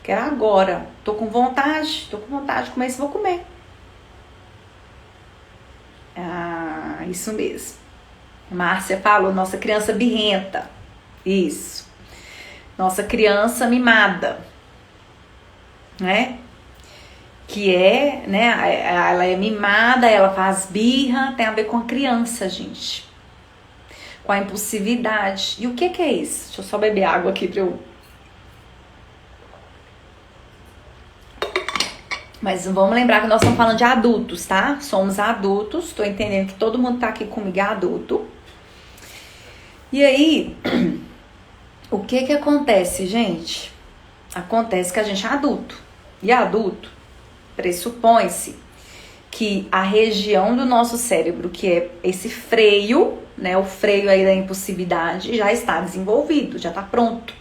Quero agora. Tô com vontade de comer isso, vou comer. Ah, isso mesmo. Márcia falou, nossa criança birrenta. Isso. Nossa criança mimada. Né? Que né? Ela é mimada, ela faz birra, tem a ver com a criança, gente. Com a impulsividade. E o que é isso? Deixa eu só beber água aqui pra eu... Mas vamos lembrar que nós estamos falando de adultos, tá? Somos adultos, tô entendendo que todo mundo tá aqui comigo é adulto. E aí, o que acontece, gente? Acontece que a gente é adulto. E adulto, pressupõe-se que a região do nosso cérebro, que é esse freio, né? O freio aí da impulsividade, já está desenvolvido, já está pronto.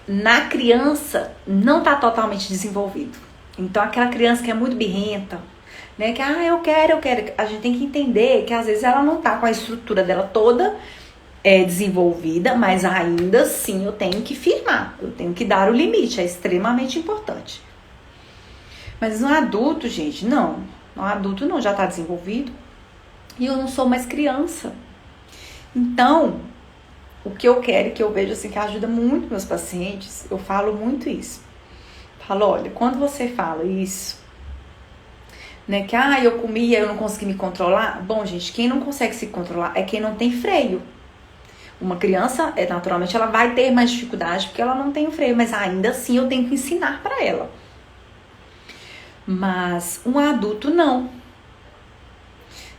Na criança, não está totalmente desenvolvido. Então, aquela criança que é muito birrenta, né? Que, eu quero. A gente tem que entender que às vezes ela não tá com a estrutura dela toda desenvolvida, mas ainda assim eu tenho que firmar, eu tenho que dar o limite, é extremamente importante. Mas no adulto, gente, não. No adulto não, já tá desenvolvido. E eu não sou mais criança. Então, o que eu quero, que eu vejo assim, que ajuda muito meus pacientes, eu falo muito isso. Falo, olha, quando você fala isso, né, que eu comia, eu não consegui me controlar. Bom, gente, quem não consegue se controlar é quem não tem freio. Uma criança, naturalmente, ela vai ter mais dificuldade porque ela não tem o freio, mas ainda assim eu tenho que ensinar para ela. Mas um adulto não.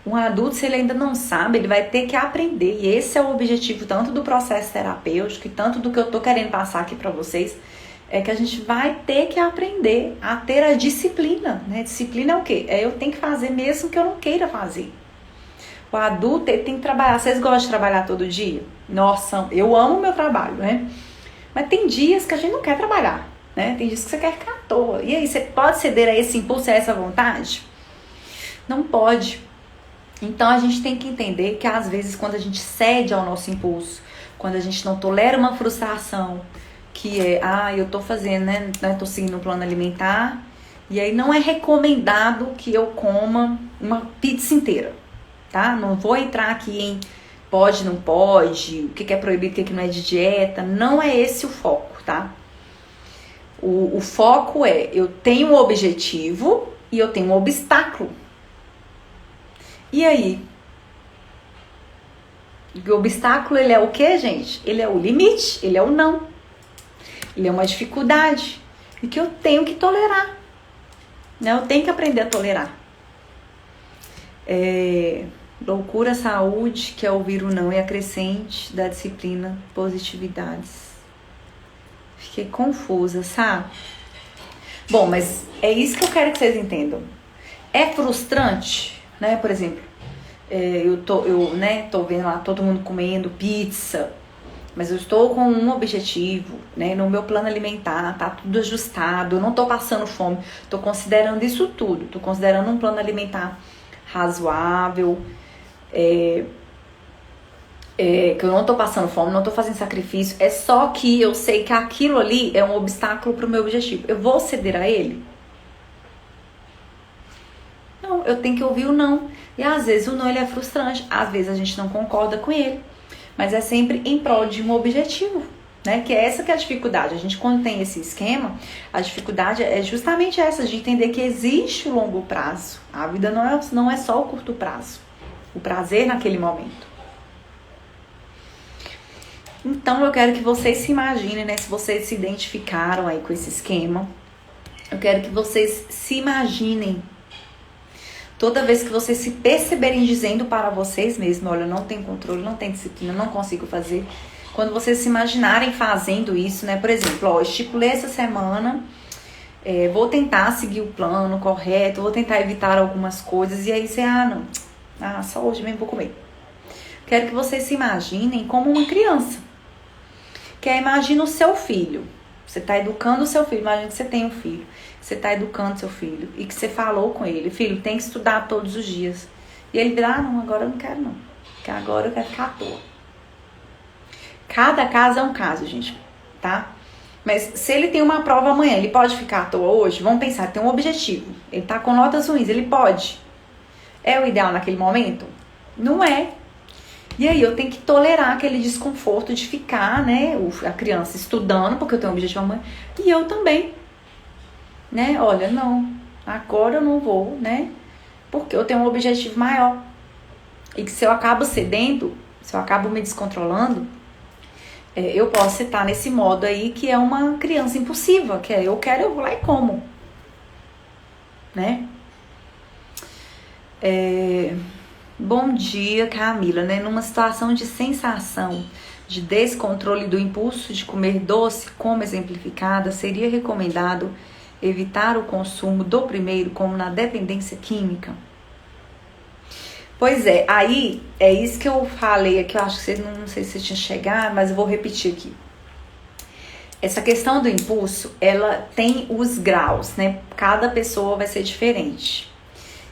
Um adulto, se ele ainda não sabe, ele vai ter que aprender. E esse é o objetivo tanto do processo terapêutico e tanto do que eu tô querendo passar aqui para vocês, é que a gente vai ter que aprender a ter a disciplina, né? Disciplina é o quê? Eu tenho que fazer mesmo que eu não queira fazer. O adulto, ele tem que trabalhar. Vocês gostam de trabalhar todo dia? Nossa, eu amo o meu trabalho, né? Mas tem dias que a gente não quer trabalhar, né? Tem dias que você quer ficar à toa. E aí, você pode ceder a esse impulso, a essa vontade? Não pode. Então, a gente tem que entender que, às vezes, quando a gente cede ao nosso impulso, quando a gente não tolera uma frustração, que eu tô fazendo, né? Tô seguindo um plano alimentar, e aí não é recomendado que eu coma uma pizza inteira. Tá? Não vou entrar aqui em pode, não pode, o que é proibido, o que não é de dieta. Não é esse o foco, tá? O foco é, eu tenho um objetivo e eu tenho um obstáculo. E aí? O obstáculo, ele é o quê, gente? Ele é o limite, ele é o não. Ele é uma dificuldade. E que eu tenho que tolerar. Né? Eu tenho que aprender a tolerar. Loucura, saúde, que é ouvir o não e a crescente da disciplina, positividades. Fiquei confusa, sabe? Bom, mas é isso que eu quero que vocês entendam. É frustrante, né? Por exemplo, eu tô vendo lá todo mundo comendo pizza, mas eu estou com um objetivo, né? No meu plano alimentar, tá tudo ajustado, eu não tô passando fome, tô considerando isso tudo, tô considerando um plano alimentar razoável, que eu não tô passando fome, não tô fazendo sacrifício, é só que eu sei que aquilo ali é um obstáculo pro meu objetivo. Eu vou ceder a ele? Não, eu tenho que ouvir o não. E às vezes o não ele é frustrante, às vezes a gente não concorda com ele, mas é sempre em prol de um objetivo, né? Que é essa que é a dificuldade. A gente, quando tem esse esquema, a dificuldade é justamente essa, de entender que existe o longo prazo. A vida não é só o curto prazo, o prazer naquele momento. Então eu quero que vocês se imaginem, né? Se vocês se identificaram aí com esse esquema, eu quero que vocês se imaginem. Toda vez que vocês se perceberem dizendo para vocês mesmos, olha, eu não tenho controle, não tenho disciplina, não consigo fazer. Quando vocês se imaginarem fazendo isso, né? Por exemplo, ó, estipulei essa semana, vou tentar seguir o plano correto, vou tentar evitar algumas coisas. E aí você, só hoje mesmo vou comer. Quero que vocês se imaginem como uma criança. Que imagina o seu filho. Você está educando o seu filho. Imagina que você tem um filho. Você está educando seu filho. E que você falou com ele. Filho, tem que estudar todos os dias. E ele dirá, não, agora eu não quero não. Porque agora eu quero ficar à toa. Cada caso é um caso, gente. Tá? Mas se ele tem uma prova amanhã, ele pode ficar à toa hoje? Vamos pensar, tem um objetivo. Ele está com notas ruins, ele pode. É o ideal naquele momento? Não é. E aí eu tenho que tolerar aquele desconforto de ficar, né, a criança estudando, porque eu tenho um objetivo amanhã, e eu também, né, olha, não, agora eu não vou, né, porque eu tenho um objetivo maior, e que se eu acabo cedendo, se eu acabo me descontrolando, eu posso estar nesse modo aí que é uma criança impulsiva, que é eu quero, eu vou lá e como, né. Bom dia, Camila, né? Numa situação de sensação de descontrole do impulso de comer doce, como exemplificada, seria recomendado evitar o consumo do primeiro, como na dependência química? Pois é, aí é isso que eu falei aqui, eu acho que você não sei se você tinha chegado, mas eu vou repetir aqui. Essa questão do impulso, ela tem os graus, né? Cada pessoa vai ser diferente.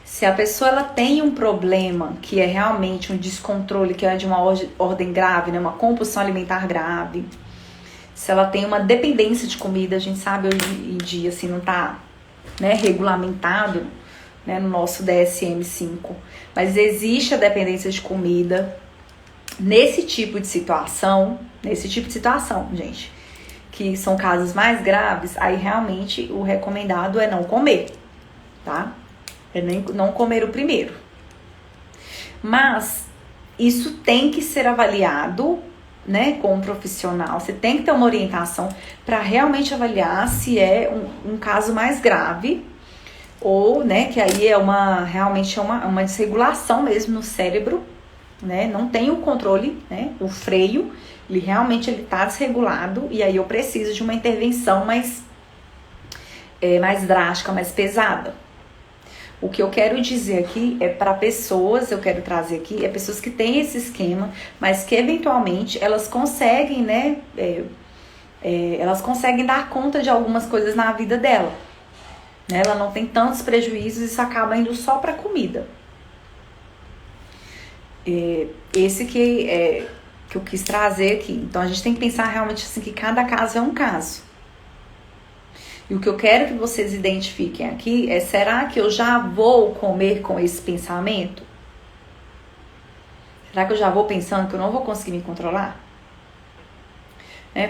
Se a pessoa ela tem um problema que é realmente um descontrole, que é de uma ordem grave, né, uma compulsão alimentar grave, se ela tem uma dependência de comida, a gente sabe hoje em dia, assim, não tá, né, regulamentado, né, no nosso DSM-5, mas existe a dependência de comida nesse tipo de situação, gente, que são casos mais graves, aí realmente o recomendado é não comer, tá? É não comer o primeiro. Mas isso tem que ser avaliado, né, com um profissional. Você tem que ter uma orientação para realmente avaliar se é um caso mais grave ou, né, que aí realmente é uma desregulação mesmo no cérebro, né? Não tem o controle, né? O freio, ele realmente tá desregulado e aí eu preciso de uma intervenção mais drástica, mais pesada. O que eu quero dizer aqui é para pessoas, eu quero trazer aqui, pessoas que têm esse esquema, mas que eventualmente elas conseguem, né, elas conseguem dar conta de algumas coisas na vida dela. Né? Ela não tem tantos prejuízos, isso acaba indo só para comida. Esse que eu quis trazer aqui. Então a gente tem que pensar realmente assim que cada caso é um caso. E o que eu quero que vocês identifiquem aqui é, será que eu já vou comer com esse pensamento? Será que eu já vou pensando que eu não vou conseguir me controlar?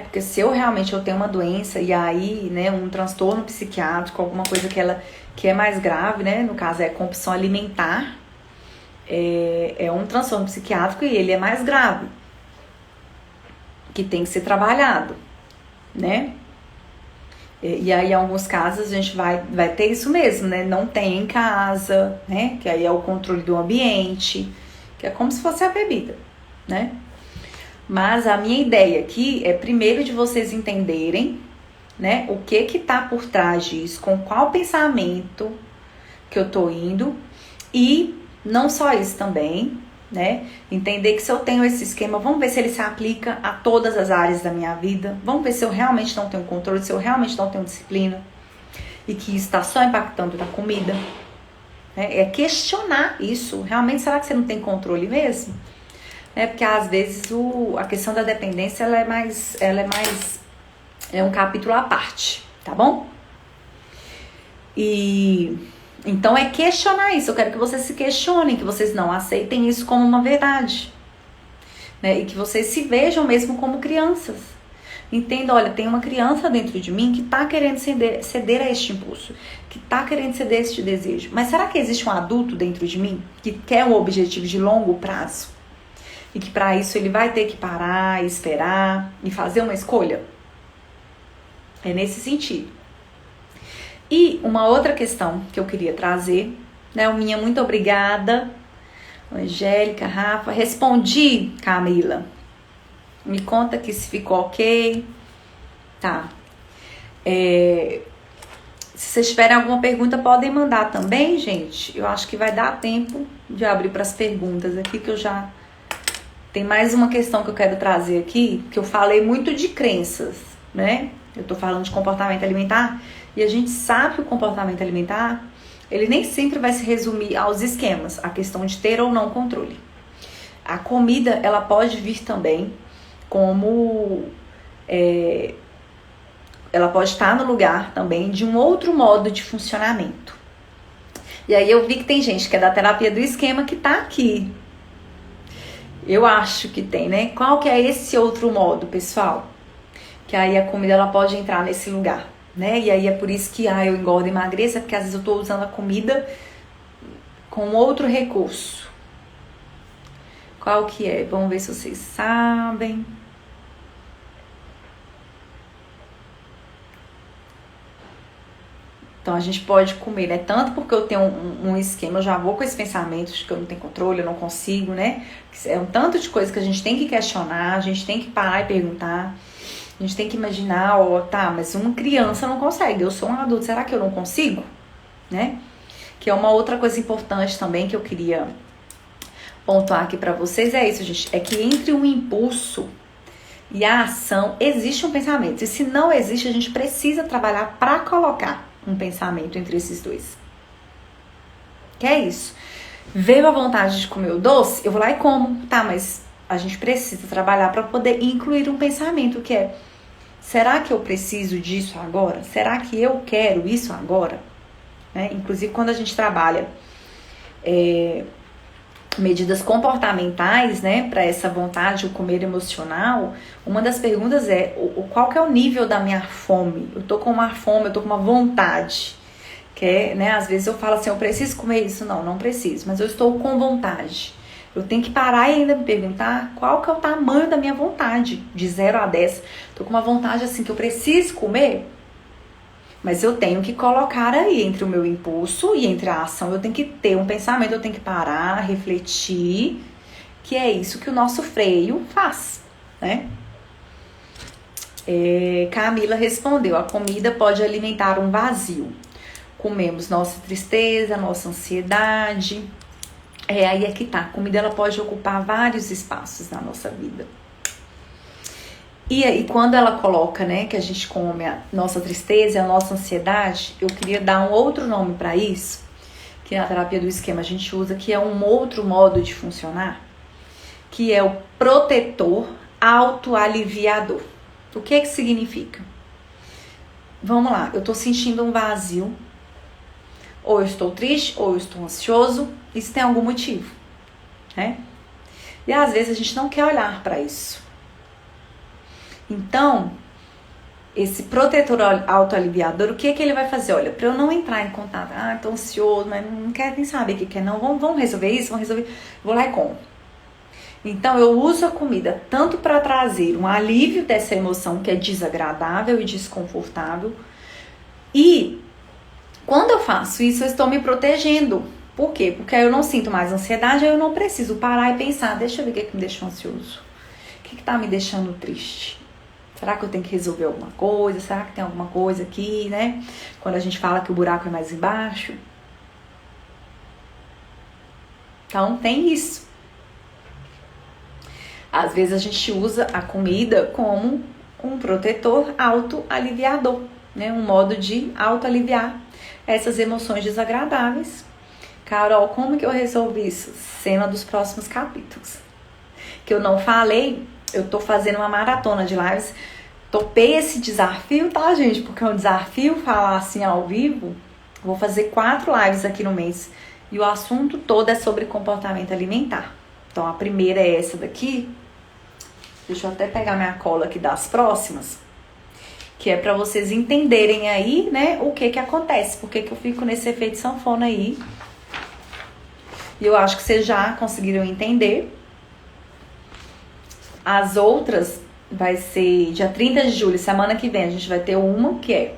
Porque se eu realmente tenho uma doença e aí, né, um transtorno psiquiátrico, alguma coisa que é mais grave, né, no caso é compulsão alimentar, é um transtorno psiquiátrico e ele é mais grave, que tem que ser trabalhado, né? E aí, em alguns casos, a gente vai ter isso mesmo, né? Não tem em casa, né? Que aí é o controle do ambiente. que é como se fosse a bebida, né? Mas a minha ideia aqui é primeiro de vocês entenderem, né, o que tá por trás disso, com qual pensamento que eu tô indo, e não só isso também, né, entender que se eu tenho esse esquema, vamos ver se ele se aplica a todas as áreas da minha vida, vamos ver se eu realmente não tenho controle, se eu realmente não tenho disciplina, e que isso está só impactando na comida, né? É questionar isso, realmente será que você não tem controle mesmo? Porque às vezes a questão da dependência é um capítulo à parte, tá bom? E então é questionar isso. Eu quero que vocês se questionem, que vocês não aceitem isso como uma verdade, né? E que vocês se vejam mesmo como crianças. Entenda, olha, tem uma criança dentro de mim que tá querendo ceder a este impulso, que tá querendo ceder a este desejo. Mas será que existe um adulto dentro de mim que quer um objetivo de longo prazo? E que para isso ele vai ter que parar, esperar e fazer uma escolha? É nesse sentido. E uma outra questão que eu queria trazer, né? Minha muito obrigada, Angélica, Rafa. Respondi, Camila. Me conta aqui se ficou ok. Tá. Se vocês tiverem alguma pergunta, podem mandar também, gente. Eu acho que vai dar tempo de abrir para as perguntas aqui, que eu já... Tem mais uma questão que eu quero trazer aqui, que eu falei muito de crenças, né? Eu tô falando de comportamento alimentar, e a gente sabe que o comportamento alimentar, ele nem sempre vai se resumir aos esquemas, a questão de ter ou não controle. A comida, ela pode vir também como... ela pode estar no lugar também de um outro modo de funcionamento. E aí eu vi que tem gente que é da terapia do esquema que tá aqui. Eu acho que tem, né? Qual que é esse outro modo, pessoal? Que aí a comida, ela pode entrar nesse lugar, né? E aí é por isso que eu engordo e emagreço, porque às vezes eu tô usando a comida com outro recurso. Qual que é? Vamos ver se vocês sabem. Então a gente pode comer, né? Tanto porque eu tenho um esquema, eu já vou com esse pensamento de que eu não tenho controle, eu não consigo, né? É um tanto de coisa que a gente tem que questionar, a gente tem que parar e perguntar. A gente tem que imaginar, tá, mas uma criança não consegue, eu sou um adulto, será que eu não consigo? Né? Que é uma outra coisa importante também que eu queria pontuar aqui pra vocês, é isso, gente, é que entre o impulso e a ação existe um pensamento, e se não existe, a gente precisa trabalhar pra colocar um pensamento entre esses dois. Que é isso? Veio a vontade de comer o doce, eu vou lá e como, tá, mas a gente precisa trabalhar para poder incluir um pensamento que é: será que eu preciso disso agora? Será que eu quero isso agora? Né? Inclusive, quando a gente trabalha medidas comportamentais, né, para essa vontade, o comer emocional, uma das perguntas é: qual que é o nível da minha fome? Eu tô com uma fome, eu tô com uma vontade. Que é, né, às vezes eu falo assim, eu preciso comer isso? Não preciso, mas eu estou com vontade. Eu tenho que parar e ainda me perguntar qual que é o tamanho da minha vontade, de 0 a 10. Tô com uma vontade assim que eu preciso comer, mas eu tenho que colocar aí entre o meu impulso e entre a ação, eu tenho que ter um pensamento, eu tenho que parar, refletir, que é isso que o nosso freio faz, né? Camila respondeu: a comida pode alimentar um vazio. Comemos nossa tristeza, nossa ansiedade. Aí é que tá, a comida ela pode ocupar vários espaços na nossa vida. E aí quando ela coloca, né, que a gente come a nossa tristeza, a nossa ansiedade, eu queria dar um outro nome para isso, que na terapia do esquema a gente usa, que é um outro modo de funcionar, que é o protetor autoaliviador. O que significa? Vamos lá, eu tô sentindo um vazio, ou eu estou triste, ou eu estou ansioso, isso tem algum motivo, né? E às vezes a gente não quer olhar para isso. Então, esse protetor autoaliviador, o que ele vai fazer? Olha, para eu não entrar em contato, tô ansioso, mas não quero nem saber o que quer, não, vamos resolver isso, vamos resolver, vou lá e como. Então, eu uso a comida tanto para trazer um alívio dessa emoção que é desagradável e desconfortável, e quando eu faço isso, eu estou me protegendo. Por quê? Porque aí eu não sinto mais ansiedade, aí eu não preciso parar e pensar, deixa eu ver o que é que me deixou ansioso. O que tá me deixando triste? Será que eu tenho que resolver alguma coisa? Será que tem alguma coisa aqui, né? Quando a gente fala que o buraco é mais embaixo. Então, tem isso. Às vezes a gente usa a comida como um protetor autoaliviador, né? Um modo de autoaliviar essas emoções desagradáveis. Carol, como que eu resolvi isso? Cena dos próximos capítulos. Que eu não falei, eu tô fazendo uma maratona de lives. Topei esse desafio, tá, gente? Porque é um desafio falar assim ao vivo. Vou fazer 4 lives aqui no mês. E o assunto todo é sobre comportamento alimentar. Então, a primeira é essa daqui. Deixa eu até pegar minha cola aqui das próximas. Que é pra vocês entenderem aí, né, o que acontece. Por que eu fico nesse efeito sanfona aí. E eu acho que vocês já conseguiram entender. As outras vai ser dia 30 de julho, semana que vem. A gente vai ter uma que é: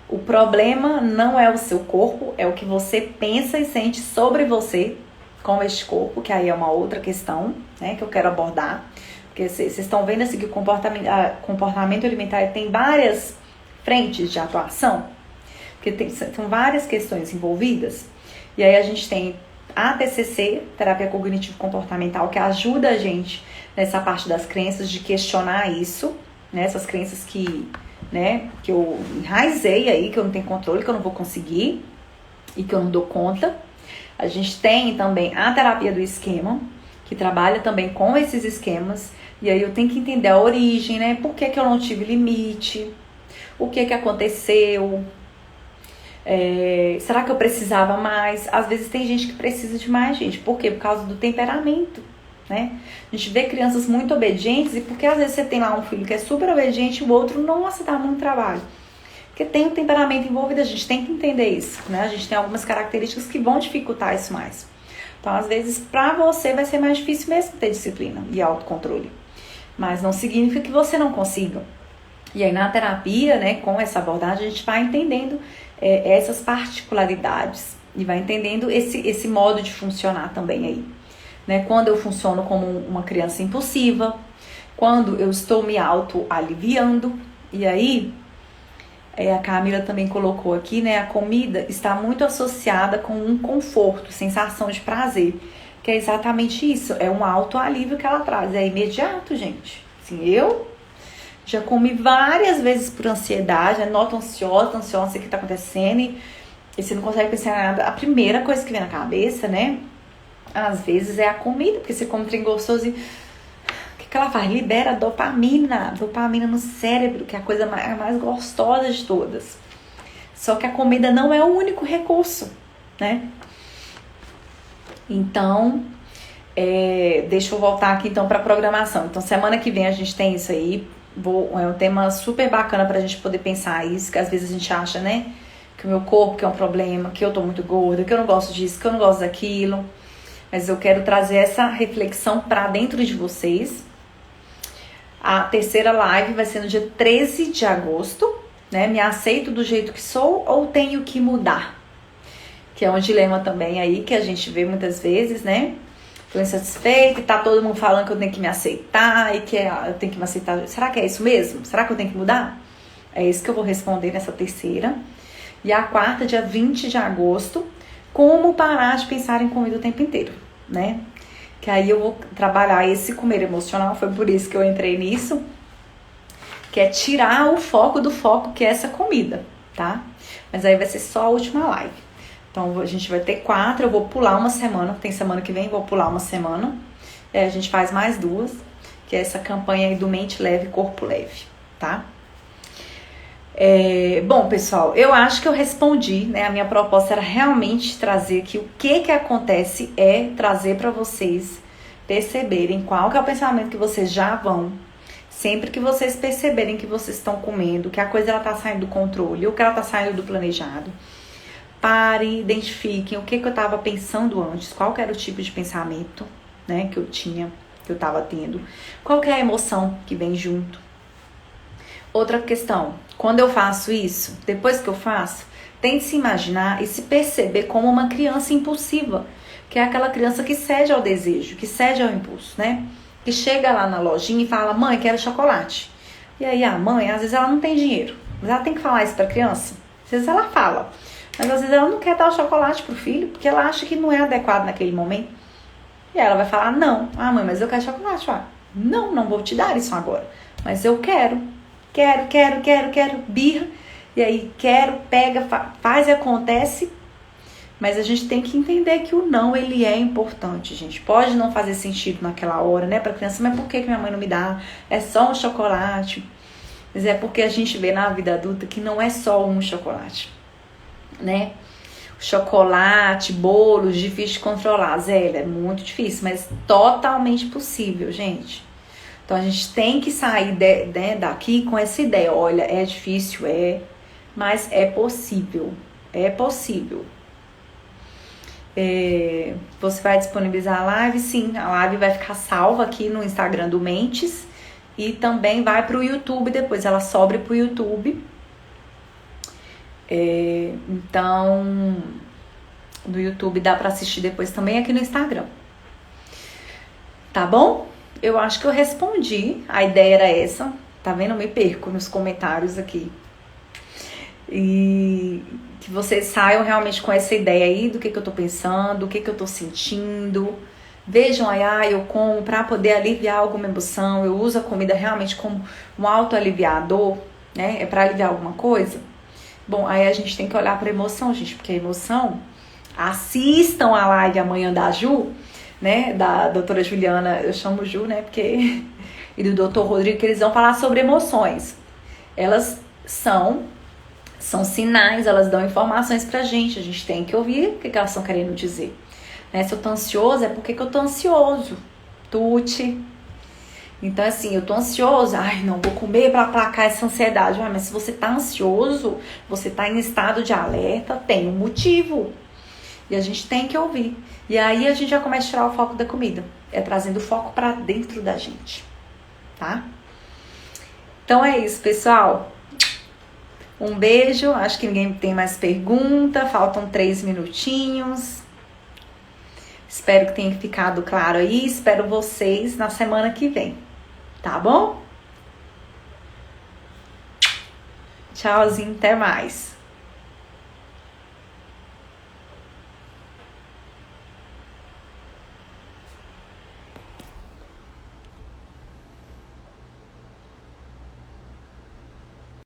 o problema não é o seu corpo, é o que você pensa e sente sobre você com este corpo, que aí é uma outra questão, né, que eu quero abordar. Porque vocês estão vendo assim que o comportamento alimentar tem várias frentes de atuação, porque são várias questões envolvidas. E aí a gente tem a TCC, Terapia Cognitivo-Comportamental, que ajuda a gente nessa parte das crenças, de questionar isso, né? Essas crenças que eu enraizei aí, que eu não tenho controle, que eu não vou conseguir e que eu não dou conta. A gente tem também a terapia do esquema, que trabalha também com esses esquemas. E aí eu tenho que entender a origem, né? Por que eu não tive limite? O que aconteceu? Será que eu precisava mais? Às vezes tem gente que precisa de mais, gente. Por quê? Por causa do temperamento, né? A gente vê crianças muito obedientes, e porque às vezes você tem lá um filho que é super obediente e o outro, nossa, dá muito trabalho. Porque tem o temperamento envolvido, a gente tem que entender isso, né? A gente tem algumas características que vão dificultar isso mais. Então, às vezes, pra você vai ser mais difícil mesmo ter disciplina e autocontrole. Mas não significa que você não consiga. E aí na terapia, né, com essa abordagem, a gente vai entendendo essas particularidades e vai entendendo esse modo de funcionar também aí. Né? Quando eu funciono como uma criança impulsiva, quando eu estou me auto-aliviando. E aí, a Camila também colocou aqui, né, a comida está muito associada com um conforto, sensação de prazer. Que é exatamente isso, é um autoalívio que ela traz, é imediato, gente. Assim, eu já comi várias vezes por ansiedade, noto ansiosa, não sei o que tá acontecendo, e você não consegue pensar em nada. A primeira coisa que vem na cabeça, né, às vezes é a comida, porque você come um trem gostoso e o que ela faz? Libera dopamina no cérebro, que é a coisa mais gostosa de todas. Só que a comida não é o único recurso, né? Então, deixa eu voltar aqui então para a programação. Então, semana que vem a gente tem isso aí. É um tema super bacana pra gente poder pensar isso, que às vezes a gente acha, né, que o meu corpo que é um problema, que eu tô muito gorda, que eu não gosto disso, que eu não gosto daquilo. Mas eu quero trazer essa reflexão pra dentro de vocês. A terceira live vai ser no dia 13 de agosto, né? Me aceito do jeito que sou ou tenho que mudar? Que é um dilema também aí que a gente vê muitas vezes, né? Tô insatisfeita e tá todo mundo falando que eu tenho que me aceitar e que eu tenho que me aceitar. Será que é isso mesmo? Será que eu tenho que mudar? É isso que eu vou responder nessa terceira. E a quarta, dia 20 de agosto, como parar de pensar em comida o tempo inteiro, né? Que aí eu vou trabalhar esse comer emocional, foi por isso que eu entrei nisso, que é tirar o foco do foco, que é essa comida, tá? Mas aí vai ser só a última live. Então, a gente vai ter 4, eu vou pular uma semana, tem semana que vem, vou pular uma semana. A gente faz mais 2, que é essa campanha aí do Mente Leve, Corpo Leve, tá? Bom, pessoal, eu acho que eu respondi, né? A minha proposta era realmente trazer aqui o que acontece, trazer para vocês perceberem qual que é o pensamento que vocês já vão. Sempre que vocês perceberem que vocês estão comendo, que a coisa ela tá saindo do controle, ou que ela tá saindo do planejado, parem, identifiquem o que eu estava pensando antes, qual que era o tipo de pensamento, né, que eu estava tendo, qual que é a emoção que vem junto. Outra questão, quando eu faço isso, depois que eu faço, Tente se imaginar e se perceber como uma criança impulsiva, que é aquela criança que cede ao desejo, que cede ao impulso, né? Que chega lá na lojinha e fala, mãe, quero chocolate. E aí a mãe, às vezes ela não tem dinheiro, mas ela tem que falar isso pra criança. Às vezes ela fala, mas às vezes ela não quer dar o chocolate pro filho, porque ela acha que não é adequado naquele momento. E aí ela vai falar, não, mãe, mas eu quero chocolate. Não vou te dar isso agora, mas eu quero, birra. E aí quero, pega, faz e acontece. Mas a gente tem que entender que o não, ele é importante, gente. Pode não fazer sentido naquela hora, né? Pra criança, mas por que minha mãe não me dá? É só um chocolate. Mas é porque a gente vê na vida adulta que não é só um chocolate, né? Chocolate, bolos, difícil de controlar. Zélia, é muito difícil, mas totalmente possível, gente. Então a gente tem que sair daqui com essa ideia. Olha, é difícil, mas é possível. É possível. Você vai disponibilizar a live? Sim, a live vai ficar salva aqui no Instagram do Mentes e também vai para o YouTube depois, ela sobe para o YouTube. Então, no YouTube dá para assistir depois também aqui no Instagram. Tá bom? Eu acho que eu respondi, a ideia era essa, tá vendo? Eu me perco nos comentários aqui. E que vocês saiam realmente com essa ideia aí do que eu tô pensando, o que eu tô sentindo. Vejam aí, eu como pra poder aliviar alguma emoção, eu uso a comida realmente como um autoaliviador, né? É pra aliviar alguma coisa. Bom, aí a gente tem que olhar pra emoção, gente, porque a emoção... Assistam a live amanhã da Ju, né? Da doutora Juliana, eu chamo Ju, né? Porque... E do doutor Rodrigo, que eles vão falar sobre emoções. Elas são sinais, elas dão informações pra gente. A gente tem que ouvir o que elas estão querendo dizer. Né? Se eu tô ansioso, é porque eu tô ansioso. Tute. Então, assim, eu tô ansioso. Ai, não, vou comer pra aplacar essa ansiedade. Mas se você tá ansioso, você tá em estado de alerta, tem um motivo. E a gente tem que ouvir. E aí a gente já começa a tirar o foco da comida. É trazendo o foco pra dentro da gente. Tá? Então é isso, pessoal. Um beijo. Acho que ninguém tem mais pergunta. Faltam 3 minutinhos. Espero que tenha ficado claro aí. Espero vocês na semana que vem. Tá bom? Tchauzinho, até mais.